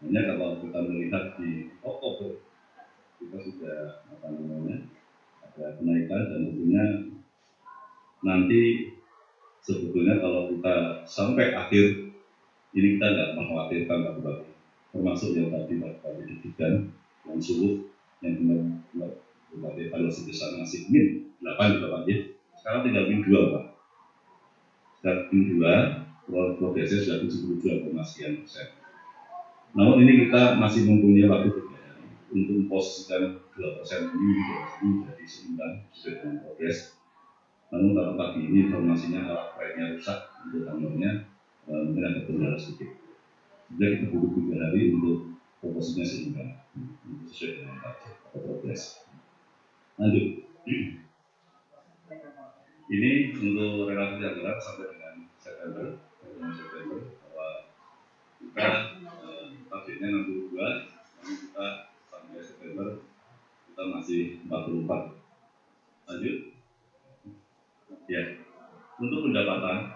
Hanya kalau kita melihat di Oktober kita sudah ada kenaikan dan tentunya nanti sebetulnya kalau kita sampai akhir ini kita tidak mengkhawatirkan Kabupaten, termasuk yang tadi Kabupaten Didikan, yang Sulut, yang Kabupaten kalau sebesar masih min 8 sekarang tinggal min 2 Pak. Sekarang min 2 progresnya sudah 72,sekian %. Namun ini kita masih mempunyai waktu berjalan untuk memposisikan 2% ini menjadi seimbang sesuai dengan progres. Namun kalau pagi ini informasinya kalau proyeknya rusak untuk nomornya mungkin ada kendala sedikit. Jadi kita butuh 3 hari untuk proposisinya seimbang sesuai dengan target atau progres. Lanjut. Ini untuk relasi anggaran sampai dengan September bahwa kita targetnya 62, namun kita sampai September kita masih 44. Lanjut. Ya, untuk pendapatan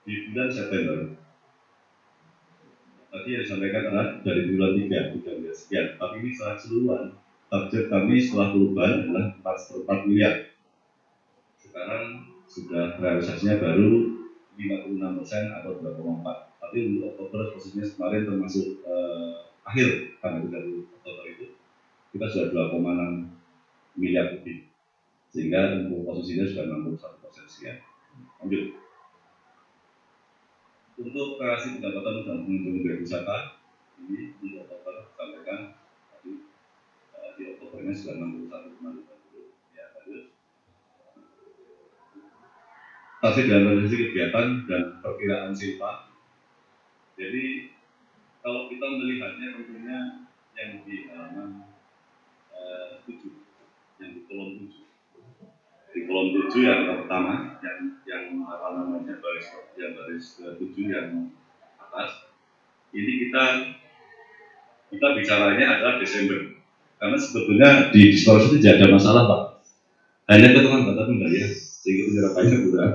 di bulan September tadi yang disampaikan adalah dari bulan 3 sekian, tapi ini secara keseluruhan target kami setelah perubahan adalah 4 miliar. Sekarang sudah realisasinya baru 56% atau 2,4. Tapi untuk Oktober posisinya kemarin termasuk akhir tanggal 30 Oktober itu kita sudah 2,6 miliar lebih, sehingga untuk posisinya sudah 61% sekian. Lanjut. Untuk kreasi pendapatan dan pengunjung objek wisata ini untuk Oktober sampaikan tadi di Oktobernya sudah 61,50. Ya, lanjut. Target dan realisasi kegiatan dan perkiraan silpa. Jadi kalau kita melihatnya tentunya yang di halaman 7, yang di kolom 7. Di kolom 7 yang pertama, yang baris ke-7 yang atas. Ini kita bicaranya adalah Desember. Karena sebetulnya di Dispora itu tidak ada masalah Pak. Hanya ketentuan batas pembayaran sehingga penyerapannya kurang.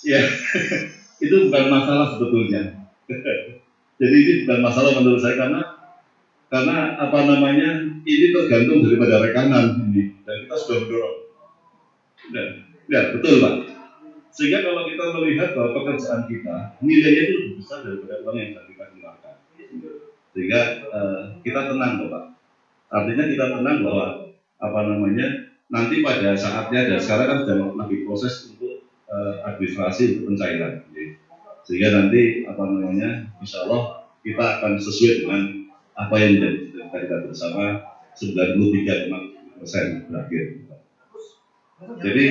Ya, itu bukan masalah sebetulnya. Jadi ini bukan masalah menurut saya karena ini tergantung daripada rekanan ini dan kita sudah mendorong. Ya, betul Pak. Sehingga kalau kita melihat bahwa pekerjaan kita nilainya itu lebih besar daripada uang yang sudah kita keluarkan. sehingga kita tenang Pak. Artinya kita tenang bahwa nanti pada saatnya, dan sekarang kan sedang lagi proses untuk administrasi untuk pencairan, sehingga nanti insya Allah kita akan sesuai dengan apa yang menjadi cita kita bersama 93% berakhir. Jadi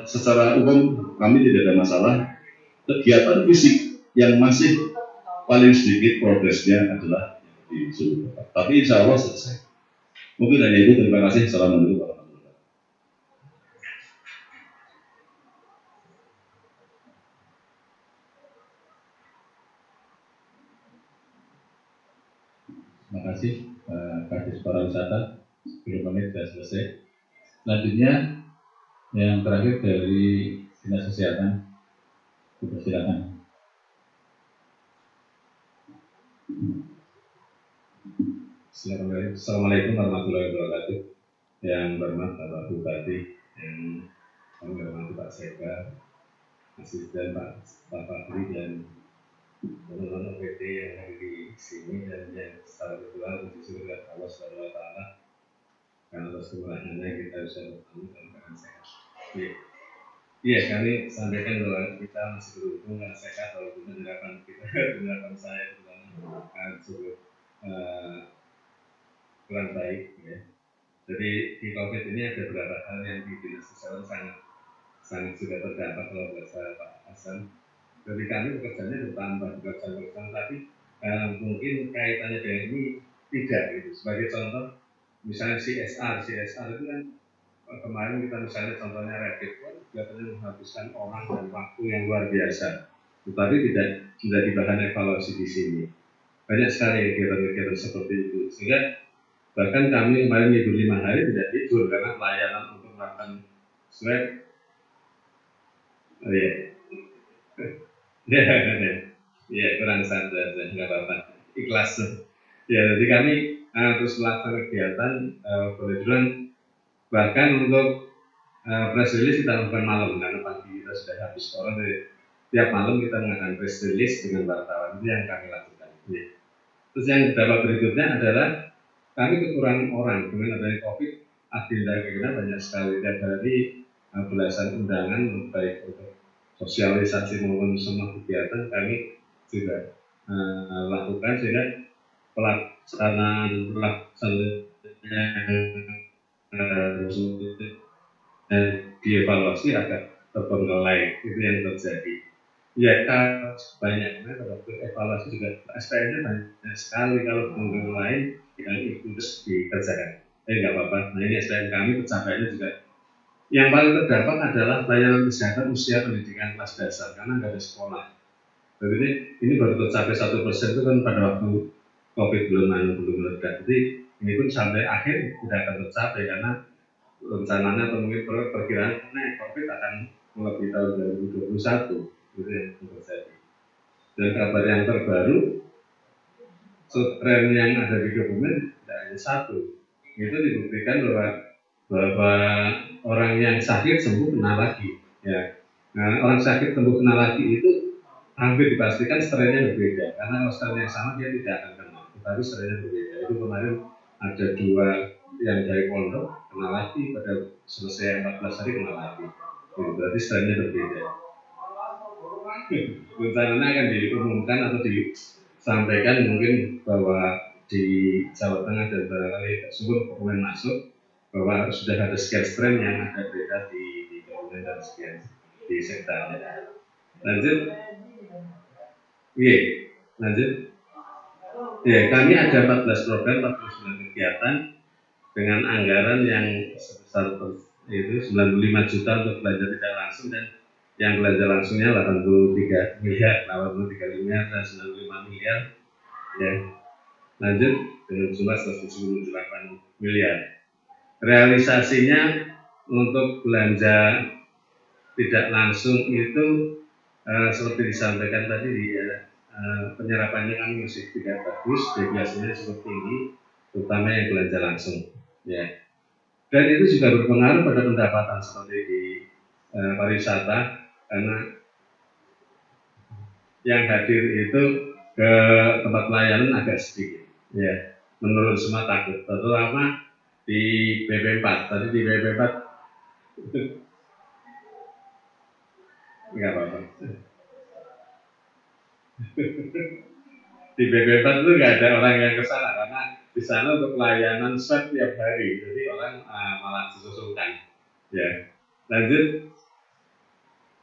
secara umum kami tidak ada masalah. Kegiatan fisik yang masih paling sedikit progresnya adalah di Solo, tapi insya Allah selesai. Mungkin hanya itu. Terima kasih. Assalamualaikum warahmatullahi wabarakatuh. Terima kasih Kadis Pariwisata. 10 menit sudah selesai. Selanjutnya yang terakhir dari Dinas Kesehatan. Silakan. Assalamualaikum warahmatullahi wabarakatuh. Yang berhormat Bapak Bupati, yang kami hormati Pak Sekda, Asisten Pak Fakri, dan teman-teman OPD yang ada di sini, dan yang secara virtual bersyukur kepada Allah Subhanahu Wa Taala karena atas kemurahannya kita bisa bertemu dalam keadaan sehat. Iya, kami sampaikan bahwa kita masih beruntung karena sehat, walaupun penerapan saya terutama cukup kurang baik, ya. Jadi di COVID ini ada beberapa hal yang di Dinas Kesehatan sangat juga terdampak kalau bahasa Pak Hasan. Jadi kami pekerjaannya bertambah, tapi mungkin kaitannya dengan ini tidak gitu. Sebagai contoh, misalnya CSR itu kan kemarin kita misalnya contohnya rapid pun kelihatannya menghabiskan orang dan waktu yang luar biasa, tetapi tidak dibahas evaluasi di sini. Banyak sekali kegiatan-kegiatan seperti itu, sehingga bahkan kami kemarin libur 5 hari tidak tidur karena pelayanan untuk melakukan swab. Ya kurang sadar, nggak apa-apa, ikhlas. Ya, jadi kami terus melakukan kegiatan boleh bahkan untuk press release kita lakukan malam karena pagi kita sudah habis orang. Jadi tiap malam kita mengadakan press release dengan wartawan, itu yang kami lakukan. Ya. Terus yang dapat berikutnya adalah kami kekurangan orang dengan adanya COVID. Agenda kita banyak sekali, tiap hari belasan undangan baik untuk sosialisasi maupun semua kegiatan kami juga lakukan, sehingga pelaksanaan dievaluasi agak terbengkalai, itu yang terjadi. Ya, banyak waktu evaluasi juga SPM-nya banyak sekali, kalau teman-teman lain yang ikut dikerjakan. Nggak apa-apa. Nah, ini SPM kami pencapaiannya juga yang paling terdampak adalah pelayanan kesehatan usia pendidikan kelas dasar karena nggak ada sekolah. Jadi ini baru tercapai 1% itu kan pada waktu COVID belum meledak. Jadi ini pun sampai akhir tidak akan tercapai karena rencananya atau mungkin perkiraan COVID akan melebihi tahun 2021, itu yang terjadi. Dan kabar yang terbaru, tren yang ada di dokumen tidak hanya satu, itu dibuktikan bahwa orang yang sakit sembuh kena lagi. Ya, nah, orang sakit sembuh kena lagi itu hampir dipastikan strainnya berbeda, karena kalau strain yang sama dia tidak akan kena, tetapi strainnya berbeda. Itu kemarin ada 2 yang dari pondok kena lagi, pada selesai 14 hari kena lagi. Berarti strainnya berbeda. Rencananya akan diumumkan atau disampaikan mungkin bahwa di Jawa Tengah dan barangkali seluruh dokumen masuk bahwa sudah ada sekian strain yang ada beda di dokumen dan sekian di sektornya. Lanjut. Ya, kami ada 14 program, 49 kegiatan dengan anggaran yang sebesar itu 95 juta untuk belanja tidak langsung, dan yang belanja langsungnya 83 miliar, 83 miliar dan 95 miliar. Ya. Lanjut dengan jumlah 178 miliar. Realisasinya untuk belanja tidak langsung itu seperti disampaikan tadi, penyerapannya kami masih tidak bagus, deviasinya cukup tinggi, terutama yang belanja langsung. Ya. Dan itu juga berpengaruh pada pendapatan seperti di pariwisata, karena yang hadir itu ke tempat pelayanan agak sedikit. Ya, menurut semua takut. Terutama di BP4. Tadi di BP4 itu nggak apa-apa. Di BP4 itu nggak ada orang yang ke sana karena di sana untuk pelayanan swab tiap hari. Jadi orang malah disusungkan. Ya, lanjut.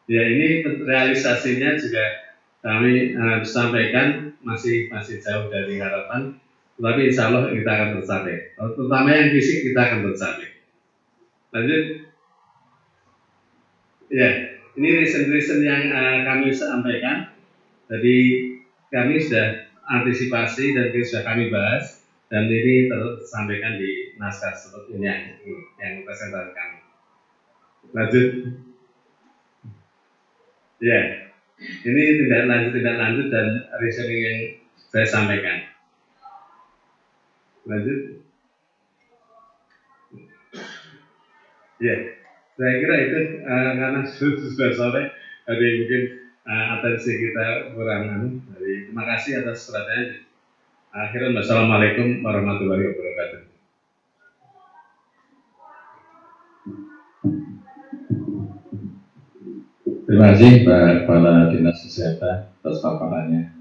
Ya, ini realisasinya juga kami sampaikan masih jauh dari harapan, tapi insya Allah kita akan tercapai. Terutama yang fisik kita akan tercapai. Lanjut. Ya, ini reason yang kami sampaikan. Jadi kami sudah antisipasi dan sudah kami bahas dan ini tersampaikan di naskah seperti ini yang presentasi kami. Lanjut. Ya, ini tidak lanjut dan reasoning yang saya sampaikan. Lanjut. Ya, saya kira itu karena sudah sore, jadi mungkin atensi kita kurang. Jadi terima kasih atas perhatiannya. Akhirnya, wassalamualaikum warahmatullahi wabarakatuh. Terima kasih Pak Kepala Dinas Kesehatan atas paparannya.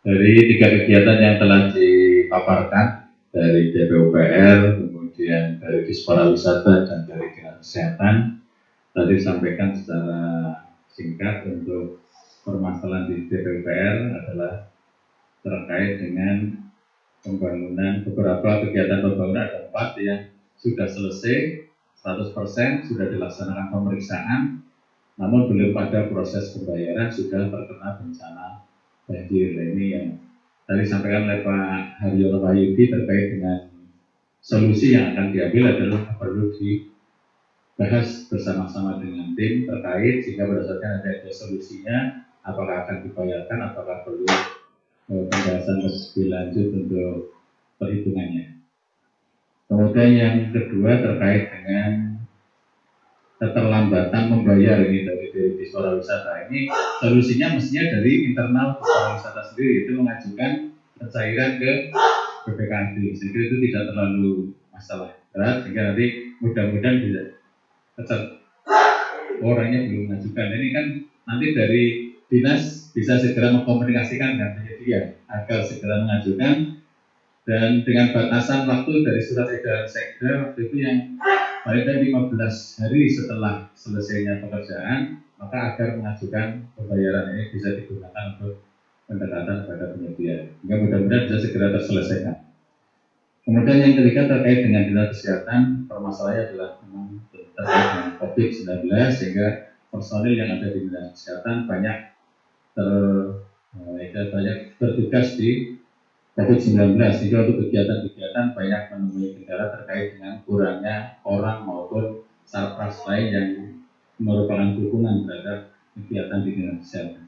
Dari 3 kegiatan yang telah dipaparkan dari DPUPR, kemudian dari Dispora Wisata dan dari Dinas Kesehatan, tadi disampaikan secara singkat untuk permasalahan di DPUPR adalah terkait dengan pembangunan beberapa kegiatan pembangunan, ada 4 yang sudah selesai 100%, sudah dilaksanakan pemeriksaan, namun belum pada proses pembayaran, sudah terkena bencana banjir. Ini yang tadi disampaikan oleh Pak Haryono Wahyudi terkait dengan solusi yang akan diambil adalah perlu dibahas bersama-sama dengan tim terkait sehingga berdasarkan ada solusinya, apakah akan dibayarkan, apakah perlu pembahasan lebih lanjut untuk perhitungannya. Kemudian yang kedua terkait dengan keterlambatan membayar ini dari Dispora Wisata. Ini solusinya mestinya dari internal Dispora Wisata sendiri, itu mengajukan pencairan ke BPKD, sehingga itu tidak terlalu masalah berat, sehingga nanti mudah-mudahan bisa kecer. Orangnya belum mengajukan. Ini kan nanti dari dinas bisa segera mengkomunikasikan dengan penyedia agar segera mengajukan, dan dengan batasan waktu dari surat edaran Sekda waktu itu yang paling tidak 15 hari setelah selesainya pekerjaan, maka agar mengajukan pembayaran ini bisa digunakan untuk pendekatan pada penyedia. Hingga mudah-mudahan bisa segera terselesaikan. Kemudian yang ketiga terkait dengan dinas kesehatan, permasalahannya adalah memang terkait dengan COVID-19, sehingga personil yang ada di dinas kesehatan banyak bertugas di COVID-19, sehingga untuk kegiatan-kegiatan banyak menemui kendala terkait dengan kurangnya orang maupun sarpras lain yang merupakan dukungan terhadap kegiatan di dinas kesehatan.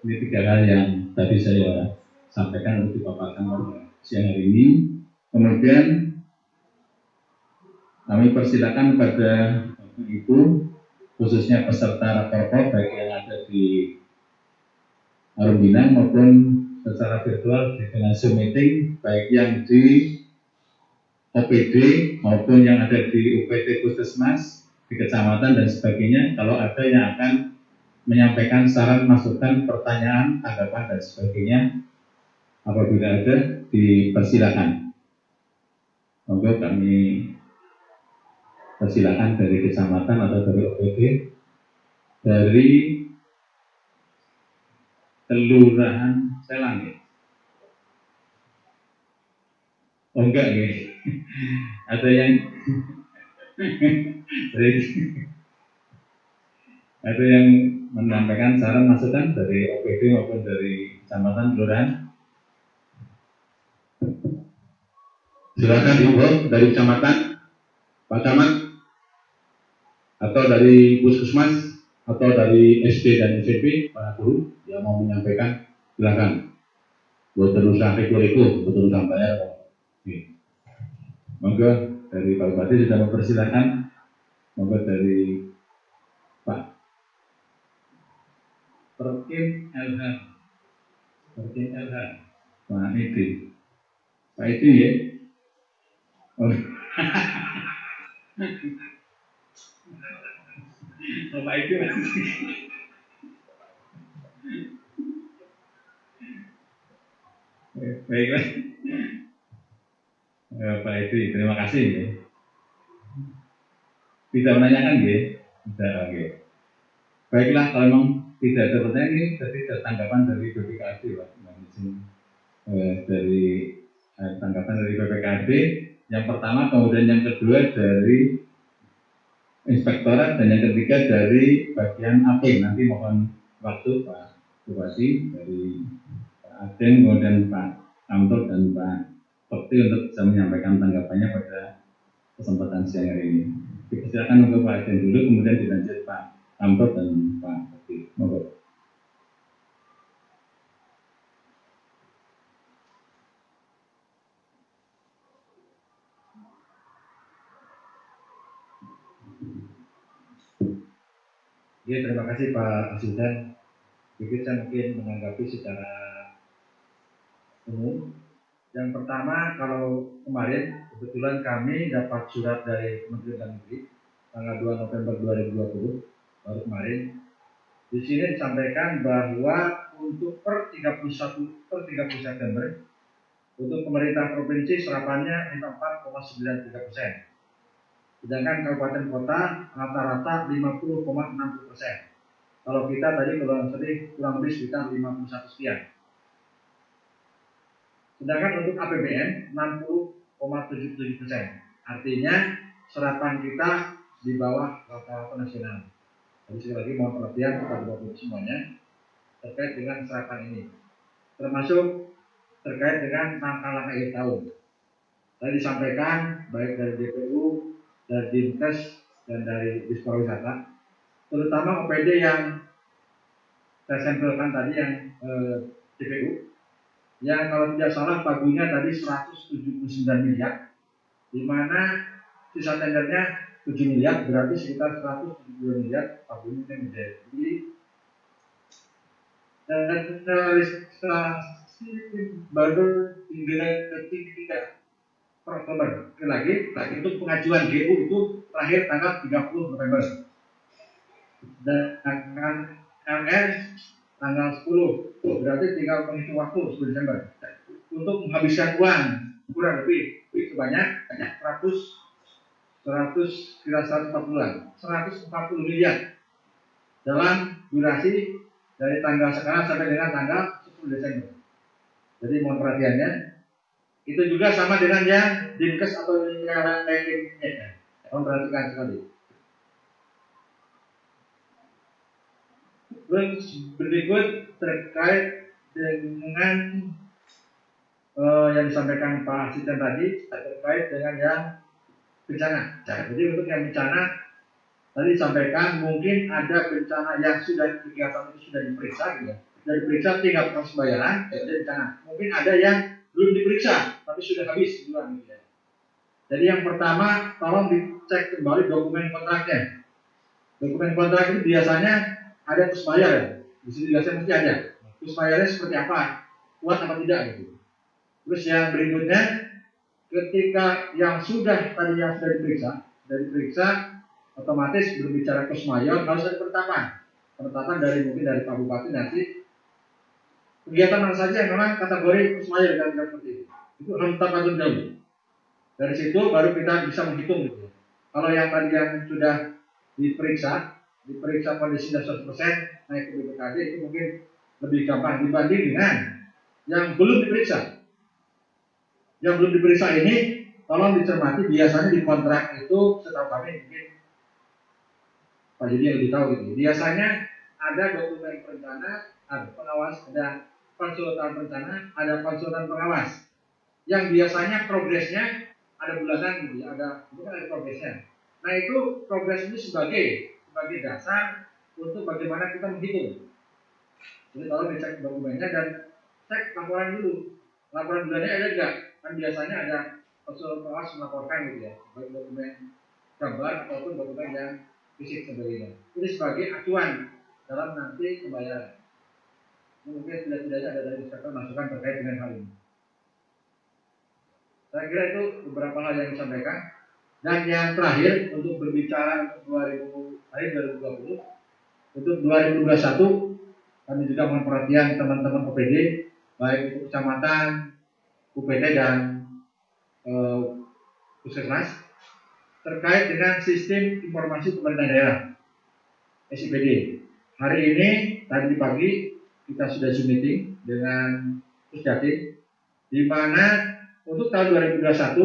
Ini 3 hal yang tadi saya sampaikan untuk dipaparkan pada siang hari ini. Kemudian kami persilakan pada Ibu, khususnya peserta rapor baik yang ada di Arumina maupun secara virtual dengan Zoom meeting, baik yang di OPD maupun yang ada di UPT Puskesmas, di kecamatan dan sebagainya. Kalau ada yang akan menyampaikan saran, masukan, pertanyaan, tanggapan dan sebagainya, apabila ada dipersilakan. Monggo kami persilakan dari kecamatan atau dari OPD, dari Kelurahan Selang ya? Oh enggak ya? Ada yang ada yang menyampaikan saran masukan dari OPD maupun dari kecamatan kelurahan. Silakan Ibu dari kecamatan, Pak Camat, atau dari Puskesmas, atau dari SD dan SMP, para guru yang mau menyampaikan, silakan. Betul sampai kurikulum, betul sampai monggo dari Pak Bupati sudah mempersilahkan. Monggo dari Pak Perkim LH, Pak Edi. Pak itu ya. Oh. Pak itu. Baiklah. Pak itu terima kasih ya. Tidak menanyakan ya. Tidak oke. Baiklah kalau memang tidak ada pertanyaan ini tadi ada tanggapan dari BPKB Pak. Dari tanggapan dari BPKB yang pertama, kemudian yang kedua dari inspektorat, dan yang ketiga dari bagian AP. Nanti mohon waktu Pak Bupati, dari Pak Aden, kemudian Pak Amtor dan Pak Bekti untuk bisa menyampaikan tanggapannya pada kesempatan siang hari ini. Silakan untuk Pak Aden dulu, kemudian dilanjut Pak Amtor dan Pak Bekti. Monggo. Ya, terima kasih Pak Sultan. Jadi saya mungkin menanggapi secara umum. Yang pertama, kalau kemarin kebetulan kami dapat surat dari Kementerian Dalam Negeri tanggal 2 November 2020 baru kemarin. Di sini disampaikan bahwa untuk per 30 September untuk pemerintah provinsi serapannya 54,93%. Sedangkan kabupaten kota rata-rata 50,60%. Kalau kita tadi kurang lebih sekitar 51 sekian. Sedangkan untuk APBN 60,77%. Artinya serapan kita di bawah rata-rata nasional. Jadi sekali lagi mohon perhatian kepada Bapak semuanya terkait dengan serapan ini. Termasuk terkait dengan langkah-langkah akhir tahun. Tadi disampaikan baik dari DPU, dari Dinkes, dan dari Dispariwisata, terutama OPD yang saya sampelkan tadi yang DPU, yang kalau tidak salah pagunya tadi 179 miliar, di mana sisa tendernya 7 miliar, berarti sekitar 172 miliar pagunya yang menjadi. Dan realisasi baru hingga ketiga Oktober lagi untuk pengajuan GU itu terakhir tanggal 30 November dan MR tanggal 10, berarti tinggal menghitung waktu 10 Desember untuk menghabiskan uang kurang lebih sebanyak 140 miliar dalam durasi dari tanggal sekarang sampai dengan tanggal 10 Desember. Jadi mohon perhatiannya. Itu juga sama dengan yang Dinkes atau yang lainnya. Mohon perhatikan sekali. Terus berikut terkait dengan yang disampaikan Pak Asisten tadi terkait dengan yang bencana. Jadi untuk yang bencana tadi disampaikan mungkin ada bencana yang sudah kegiatan itu sudah diperiksa, gitu ya. Dari periksa tinggal proses pembayaran, ada bencana. Mungkin ada yang belum diperiksa tapi sudah habis duluan, gitu ya. Jadi yang pertama tolong dicek kembali dokumen kontraknya. Dokumen kontrak itu biasanya ada pusbayar ya. Di sini biasanya mesti ada. Pusbayarnya seperti apa? Kuat apa tidak gitu. Terus yang berikutnya ketika yang sudah diperiksa otomatis berbicara pusbayar harus ada penetapan. Penetapan dari mungkin dari Pak Bupati nanti kegiatan mana saja yang memang kategori pusbayar dan seperti itu. Itu harus tetap atur dahulu. Dari situ baru kita bisa menghitung gitu. Kalau yang tadi yang sudah diperiksa kondisi 100% naik ke BPKD itu mungkin lebih gampang dibanding dengan yang belum diperiksa. Yang belum diperiksa ini tolong dicermati, biasanya di kontrak itu setahu kami mungkin Pak Yudi yang lebih tahu gitu. Biasanya ada dokumen perencana, ada pengawas, ada konsultan perencana, ada konsultan pengawas. Yang biasanya progresnya ada bulanan gitu ya, bukan ada progresnya. Nah itu progres ini sebagai dasar untuk bagaimana kita menghitung. Jadi kalau dicek dokumennya dan cek laporan dulu. Laporan bulannya ada enggak? Kan biasanya ada konsultan pengawas melaporkan gitu ya, baik dokumen gambar ataupun dokumen yang fisik sebagainya. Ini sebagai acuan dalam nanti pembayaran. Mungkin tidak-tidaknya ada dari inspektor masukan terkait dengan hal ini. Saya kira itu beberapa hal yang disampaikan. Dan yang terakhir untuk berbicara untuk 2020, untuk 2021 kami juga mohon perhatian teman-teman OPD baik untuk kecamatan, UPD dan puskesmas terkait dengan sistem informasi pemerintah daerah SIPD. Hari ini tadi pagi kita sudah Zoom meeting dengan Pusdatin di mana untuk tahun 2021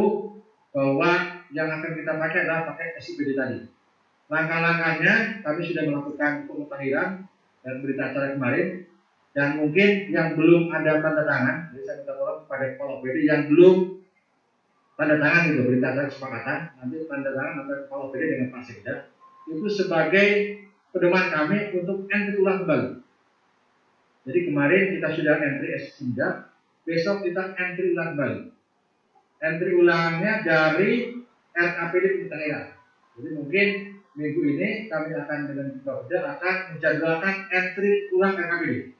bahwa yang akan kita pakai adalah pakai SIPD tadi. Langkah-langkahnya kami sudah melakukan pemutahiran dan berita acara kemarin, dan mungkin yang belum ada tanda tangan, jadi saya minta tolong kepada kepala OPD yang belum tanda tangan itu berita acara kesepakatan, nanti tanda tangan antara kepala OPD dengan Pak Sekda itu sebagai pedoman kami untuk entry ulang kembali. Jadi kemarin kita sudah entry SIPD, besok kita entry ulang kembali. Entry ulangnya dari RKPD pemerintah daerah. Jadi mungkin minggu ini kami akan dengan Bapak akan menjadwalkan entry ulang RKPD.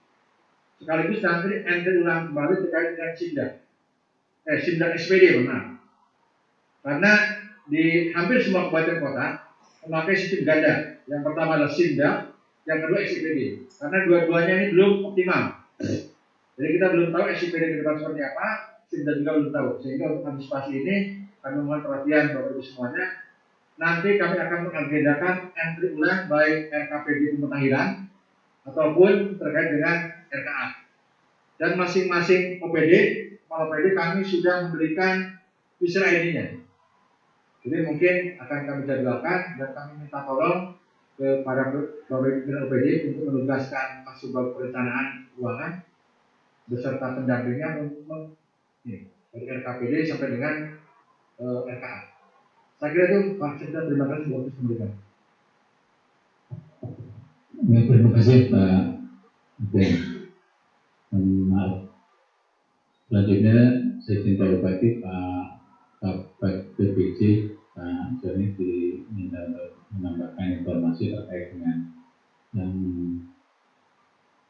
Sekaligus nanti entry ulang kembali terkait dengan SIMDA SPD benar. Karena di hampir semua kabupaten kota memakai sistem ganda. Yang pertama adalah SIMDA, yang kedua SPD. Karena dua-duanya ini belum optimal. Jadi kita belum tahu SPD ke depan seperti apa, SIMDA juga belum tahu. Sehingga untuk antisipasi ini kami mohon perhatian Bapak Ibu semuanya. Nanti kami akan mengagendakan entry ulang baik RKPD pemutahiran ataupun terkait dengan RKA. Dan masing-masing OPD, kepala OPD kami sudah memberikan user ID-nya. Jadi mungkin akan kami jadwalkan dan kami minta tolong kepada Bapak Ibu OPD untuk menugaskan Pak Subag Perencanaan Keuangan beserta pendampingnya untuk dari RKPD sampai dengan RKA. Saya kira itu Pak Sekda, terima kasih buat memberikan. Ya, terima kasih Pak Ben. Maaf. Selanjutnya saya cinta Bupati Pak Kabag BPJ Pak Joni diminta menambahkan informasi terkait dengan yang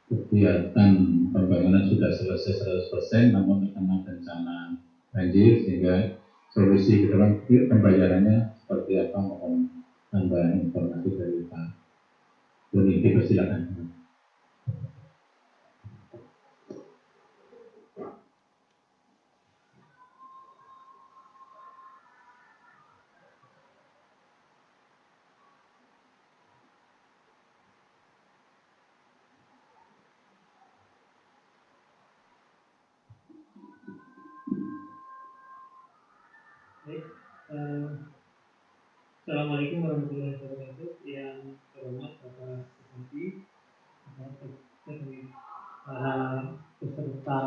kegiatan pembangunan sudah selesai 100%, namun terkena bencana banjir sehingga solusi ke depan pembayarannya seperti apa, mohon tambahan informasi dari Pak Joni. Dipersilakan. Assalamualaikum warahmatullahi wabarakatuh. Yang terhormat Bapak Bupati, para peserta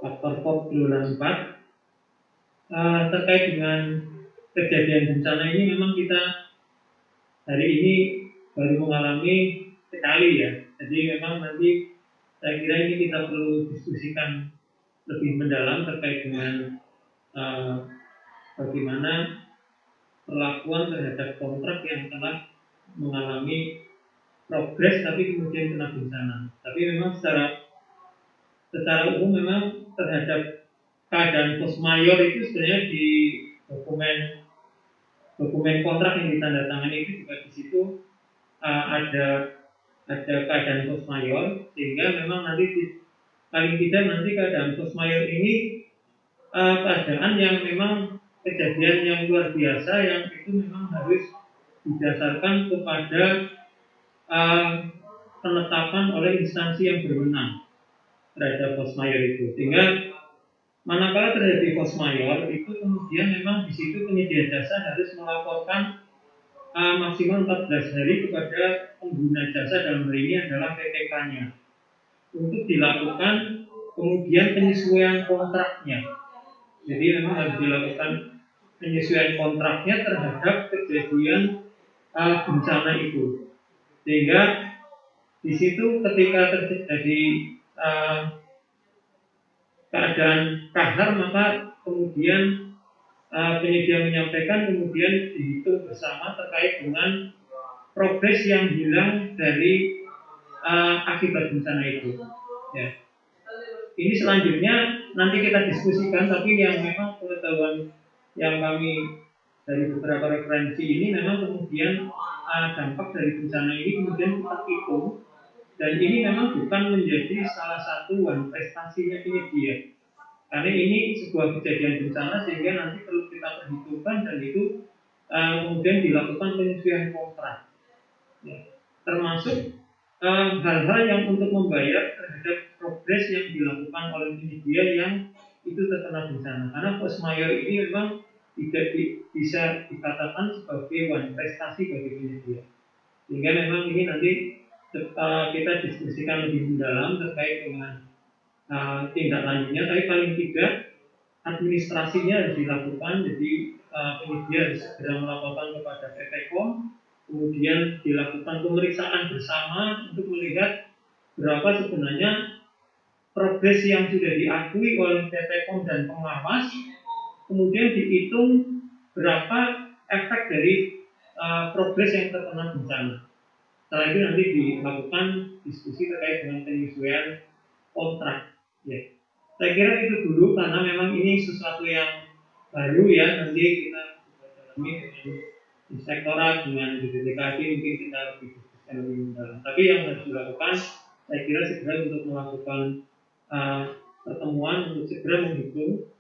faktor POP triwulan 4, terkait dengan kejadian bencana ini memang kita hari ini baru mengalami sekali ya. Jadi memang nanti saya kira ini kita perlu diskusikan lebih mendalam terkait dengan bagaimana perlakuan terhadap kontrak yang telah mengalami progres tapi kemudian kena bencana. Tapi memang secara umum memang terhadap keadaan force majeure itu sebenarnya di dokumen kontrak yang ditandatangani itu juga di situ ada keadaan force majeure, sehingga memang nanti paling tidak nanti keadaan force majeure ini keadaan yang memang kejadian yang luar biasa yang itu memang harus didasarkan kepada penetapan oleh instansi yang berwenang terhadap force majeure itu. Sehingga manakala terjadi force majeure itu kemudian memang di situ penyedia jasa harus melaporkan maksimal 14 hari kepada pengguna jasa, dalam hal ini adalah PTK-nya, untuk dilakukan kemudian penyesuaian kontraknya. Jadi memang harus dilakukan penyesuaian kontraknya terhadap kejadian bencana itu, sehingga di situ ketika terjadi keadaan kahar maka kemudian penyedia menyampaikan kemudian dihitung bersama terkait dengan progres yang hilang dari akibat bencana itu. Ya. ini selanjutnya nanti kita diskusikan, tapi yang memang pengetahuan yang kami dari beberapa referensi ini memang kemudian dampak dari bencana ini kemudian kita hitung, dan ini memang bukan menjadi salah satu prestasinya penyedia, karena ini sebuah kejadian bencana sehingga nanti perlu kita perhitungkan, dan itu kemudian dilakukan penyesuaian kontrak, ya. Termasuk hal-hal yang untuk membayar terhadap progres yang dilakukan oleh penyedia yang itu terkena bencana, karena force majeure ini memang tidak bisa dikatakan sebagai prestasi bagi penyedia, sehingga memang ini nanti kita diskusikan lebih mendalam terkait dengan tindak lanjutnya, tapi paling tidak administrasinya harus dilakukan. Jadi penyedia harus segera melaporkan kepada PT POM, kemudian dilakukan pemeriksaan bersama untuk melihat berapa sebenarnya progres yang sudah diakui oleh PT POM dan pengawas, kemudian dihitung berapa efek dari progres yang terkena bencana. Setelah itu nanti dilakukan diskusi terkait dengan penyesuaian kontrak. Ya. Saya kira itu dulu, karena memang ini sesuatu yang baru ya, nanti kita dalami dengan inspektorat, dengan BPKD, mungkin kita lebih diskusikan lebih mendalam. Tapi yang harus dilakukan, saya kira segera untuk melakukan pertemuan untuk segera menghitung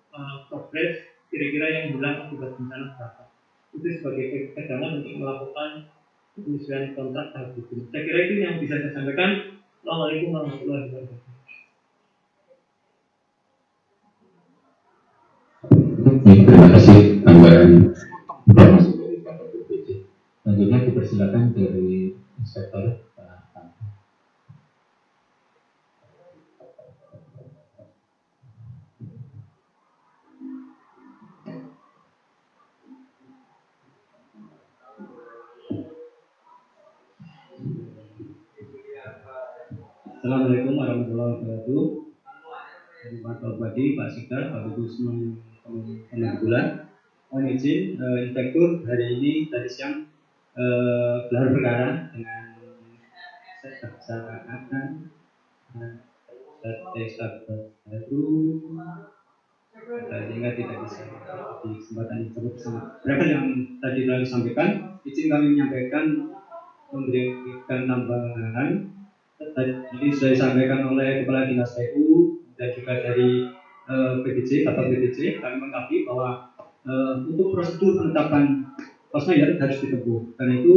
progres kira-kira yang hilang akibat bencana berapa. Itu sebagai pegangan untuk melakukan penyesuaian kontrak tahap itu. Saya kira itu yang bisa saya sampaikan. Assalamualaikum warahmatullahi wabarakatuh. Terima kasih tambahan informasi dari Pak BPJ. Selanjutnya dipersilakan dari inspektor Pak Tangka. Assalamualaikum warahmatullahi wabarakatuh. Pak Bupati, Pak Sekda, Pak Dubes Bulan. Mohon izin, Inspektur hari ini tadi siang gelar perkara dengan saksaan desa baru sehingga tidak bisa di kesempatan itu. Berapa yang tadi telah disampaikan, izin kami menyampaikan memberikan tambahan. Tadi sudah disampaikan oleh Kepala Dinas PU dan juga dari PDJ, Bapak PDJ, kami mengkaji bahwa untuk prosedur penetapan force majeure harus ditempuh. Karena itu,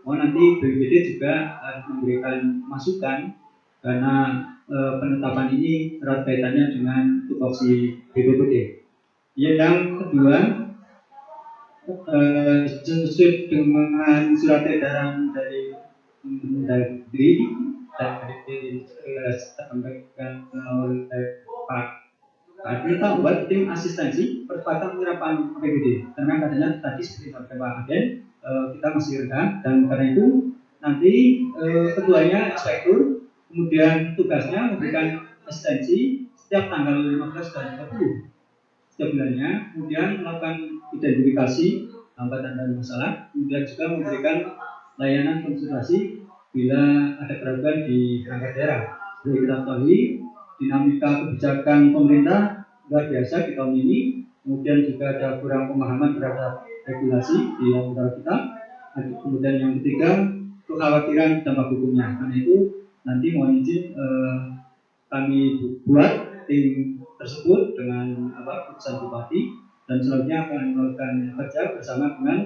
nanti BPBD juga harus memberikan masukan, karena penetapan ini erat kaitannya dengan tupoksi BPBD. Yang kedua, sesuai dengan surat edaran dari Mendagri tadi disampaikan oleh Pak kita buat tim asistensi percepatan penyerapan APBD, karena katanya tadi seperti kata Pak Aden kita masih rendah, dan karena itu nanti ketuanya inspektur, kemudian tugasnya memberikan asistensi setiap tanggal 15 dan 30 setiap bulannya, kemudian melakukan identifikasi hambatan dan masalah, kemudian juga memberikan layanan konsultasi bila ada keraguan di perangkat daerah. Seperti kita ketahui, dinamika kebijakan pemerintah luar biasa di tahun ini, kemudian juga ada kurang pemahaman terhadap regulasi di antara kita. Kemudian yang ketiga, kekhawatiran dampak hukumnya. Karena itu nanti mohon izin kami buat tim tersebut dengan keputusan Bupati, dan selanjutnya akan melakukan kerja bersama dengan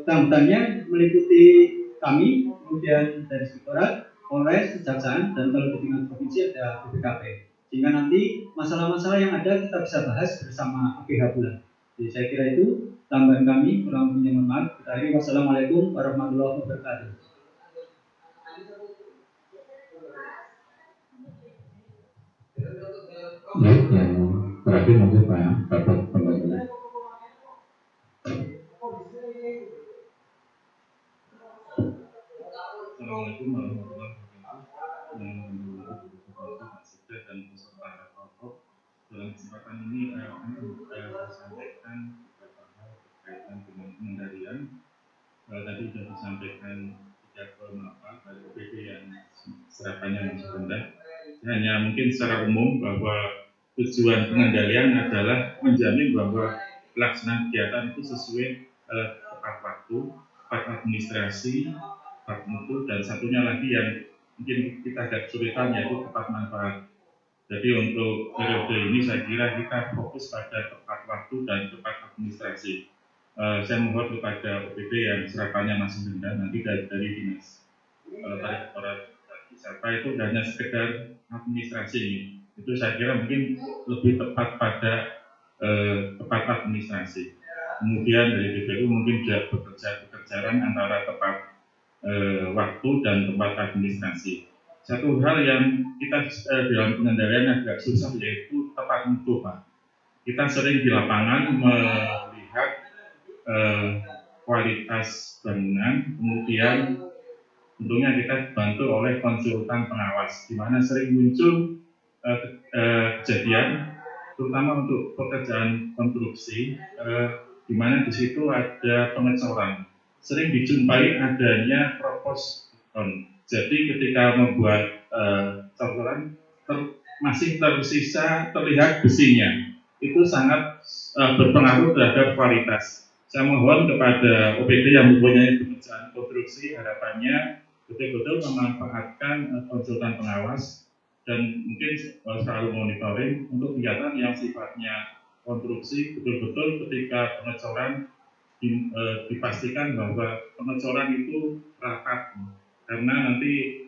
tamutannya meliputi kami, kemudian dari Inspektorat, Polres, Kejaksaan, dan kalau di tingkat provinsi ada BPKP. Sehingga nanti masalah-masalah yang ada kita bisa bahas bersama APH Bulan. Jadi saya kira itu tambahan kami, kurang lebihnya mohon maaf. Wassalamualaikum warahmatullahi wabarakatuh. Yang terakhir mungkin Pak Bapak Pembangunan. Assalamualaikum warahmatullahi wabarakatuh. Yang berhubungan Pak Sekda dan peserta rapat. Dalam kesempatan ini kami sampaikan beberapa hal berkaitan dengan pengendalian. Tadi sudah disampaikan 3,4 dari OPD yang serapannya masih rendah. hanya mungkin secara umum bahwa tujuan pengendalian adalah menjamin bahwa pelaksanaan kegiatan itu sesuai tepat waktu, tepat administrasi, tepat mutu, dan satunya lagi yang mungkin kita agak kesulitan yaitu tepat manfaat. Jadi untuk periode ini saya kira kita fokus pada tepat waktu dan tepat administrasi. Saya mohon kepada OPD yang serapannya masih rendah nanti dari dinas Direktorat Wisata itu hanya sekedar administrasi ini. Itu saya kira mungkin lebih tepat pada tepat administrasi. Kemudian dari DPU mungkin juga pekerjaan antara tepat waktu dan tempat administrasi. Satu hal yang kita dalam pengendalian agak susah yaitu tepat mutu, Pak. Kita sering di lapangan melihat kualitas bangunan, kemudian tentunya kita dibantu oleh konsultan pengawas, di mana sering muncul kejadian, terutama untuk pekerjaan konstruksi, di mana di situ ada pengecoran. Sering dijumpai adanya propos beton. Jadi ketika membuat cocoran masih tersisa terlihat besinya, itu sangat berpengaruh terhadap kualitas. Saya mohon kepada OPD yang mempunyai pekerjaan konstruksi, harapannya betul-betul memanfaatkan konsultan pengawas dan mungkin selalu monitoring untuk kegiatan yang sifatnya konstruksi, betul-betul ketika pengecoran dipastikan bahwa pengecoran itu rapat, karena nanti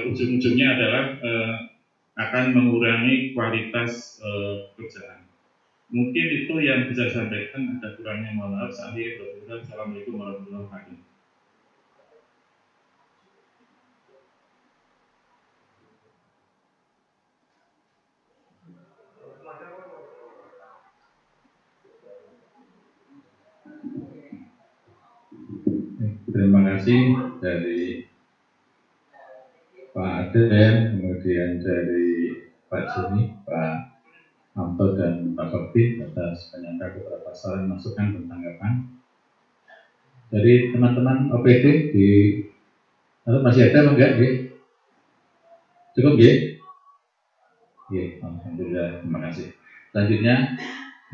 ujung-ujungnya adalah akan mengurangi kualitas pekerjaan. Mungkin itu yang bisa saya sampaikan, ada kurangnya mohon maaf. Assalamualaikum warahmatullahi wabarakatuh. Terima kasih dari Pak Aden, kemudian dari Pak Juni, Pak Amto, dan Pak Bakti atas penyampaian beberapa saran masukan dan tanggapan. Dari teman-teman OPD masih ada enggak? Cukup ya? Alhamdulillah, terima kasih. Selanjutnya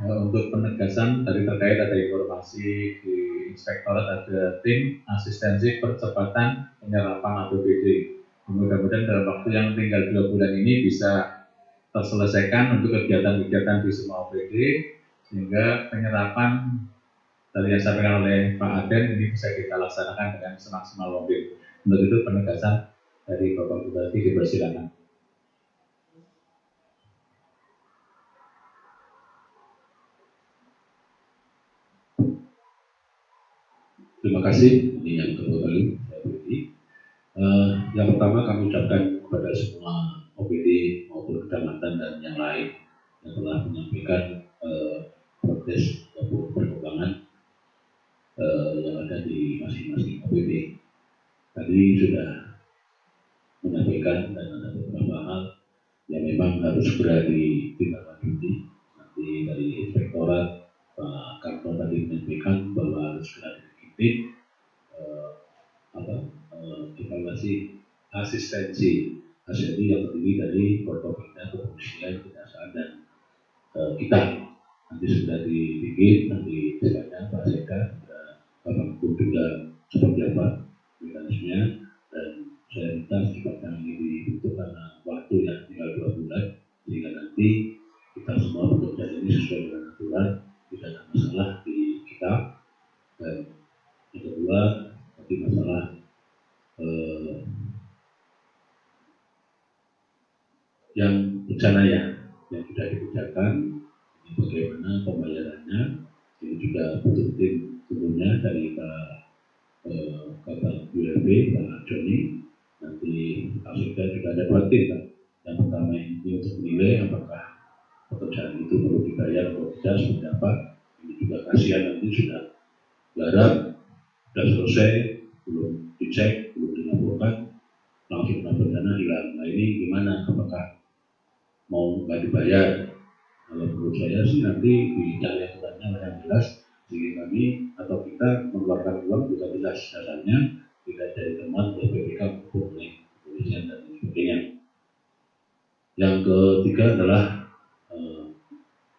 untuk penegasan tadi terkait ada informasi di Inspektorat ada tim asistensi percepatan penyerapan APBD. Mudah-mudahan dalam waktu yang tinggal 2 bulan ini bisa terselesaikan untuk kegiatan-kegiatan di semua OPD sehingga penyerapan dari yang disampaikan oleh Pak Aden ini bisa kita laksanakan dengan semaksimal mungkin. Untuk itu penegasan dari Bapak Bupati dipersilakan. Terima kasih. Ini yang kedua kali saya beri. Yang pertama kami ucapkan kepada semua OPD maupun kecamatan dan yang lain yang telah menyampaikan protes maupun perkembangan yang ada di masing-masing OPD. Tadi sudah menyampaikan dan ada beberapa hal yang memang harus segera ditindaklanjuti. Nanti dari Inspektorat Pak Kantor tadi menyampaikan bahwa harus segera evaluasi asistensi yang terdiri dari Forkopimda, Kepolisian, Kejaksaan, dan kita nanti sudah dibikin nanti istilahnya Pak Seka Bapak Gubernur juga seperti apa mekanismenya, dan saya minta secepatnya ini dibentuk karena waktu yang tinggal 2 bulan sehingga nanti kita semua bekerja ini sesuai dengan aturan, tidak ada masalah di kita. Dan yang kedua tadi masalah yang bencana yang sudah dikerjakan ini bagaimana pembayarannya, ini juga butuh tim tentunya dari Pak Kabak ULB, Pak Joni, nanti Afrika juga ada 2 tim Pak. Yang pertama ini untuk menilai apakah pekerjaan itu perlu dibayar atau tidak, seperti apa. Ini juga kasihan nanti sudah garap, sudah selesai, belum dicek, belum dilaporkan, langsung kena bencana hilang. Nah ini gimana, apakah mau nggak dibayar? Kalau menurut saya sih nanti dicari aturannya yang jelas, sehingga kami atau kita mengeluarkan uang juga jelas dasarnya, tidak dari teman dari BPK maupun oleh kepolisian dan sebagainya. Yang ketiga adalah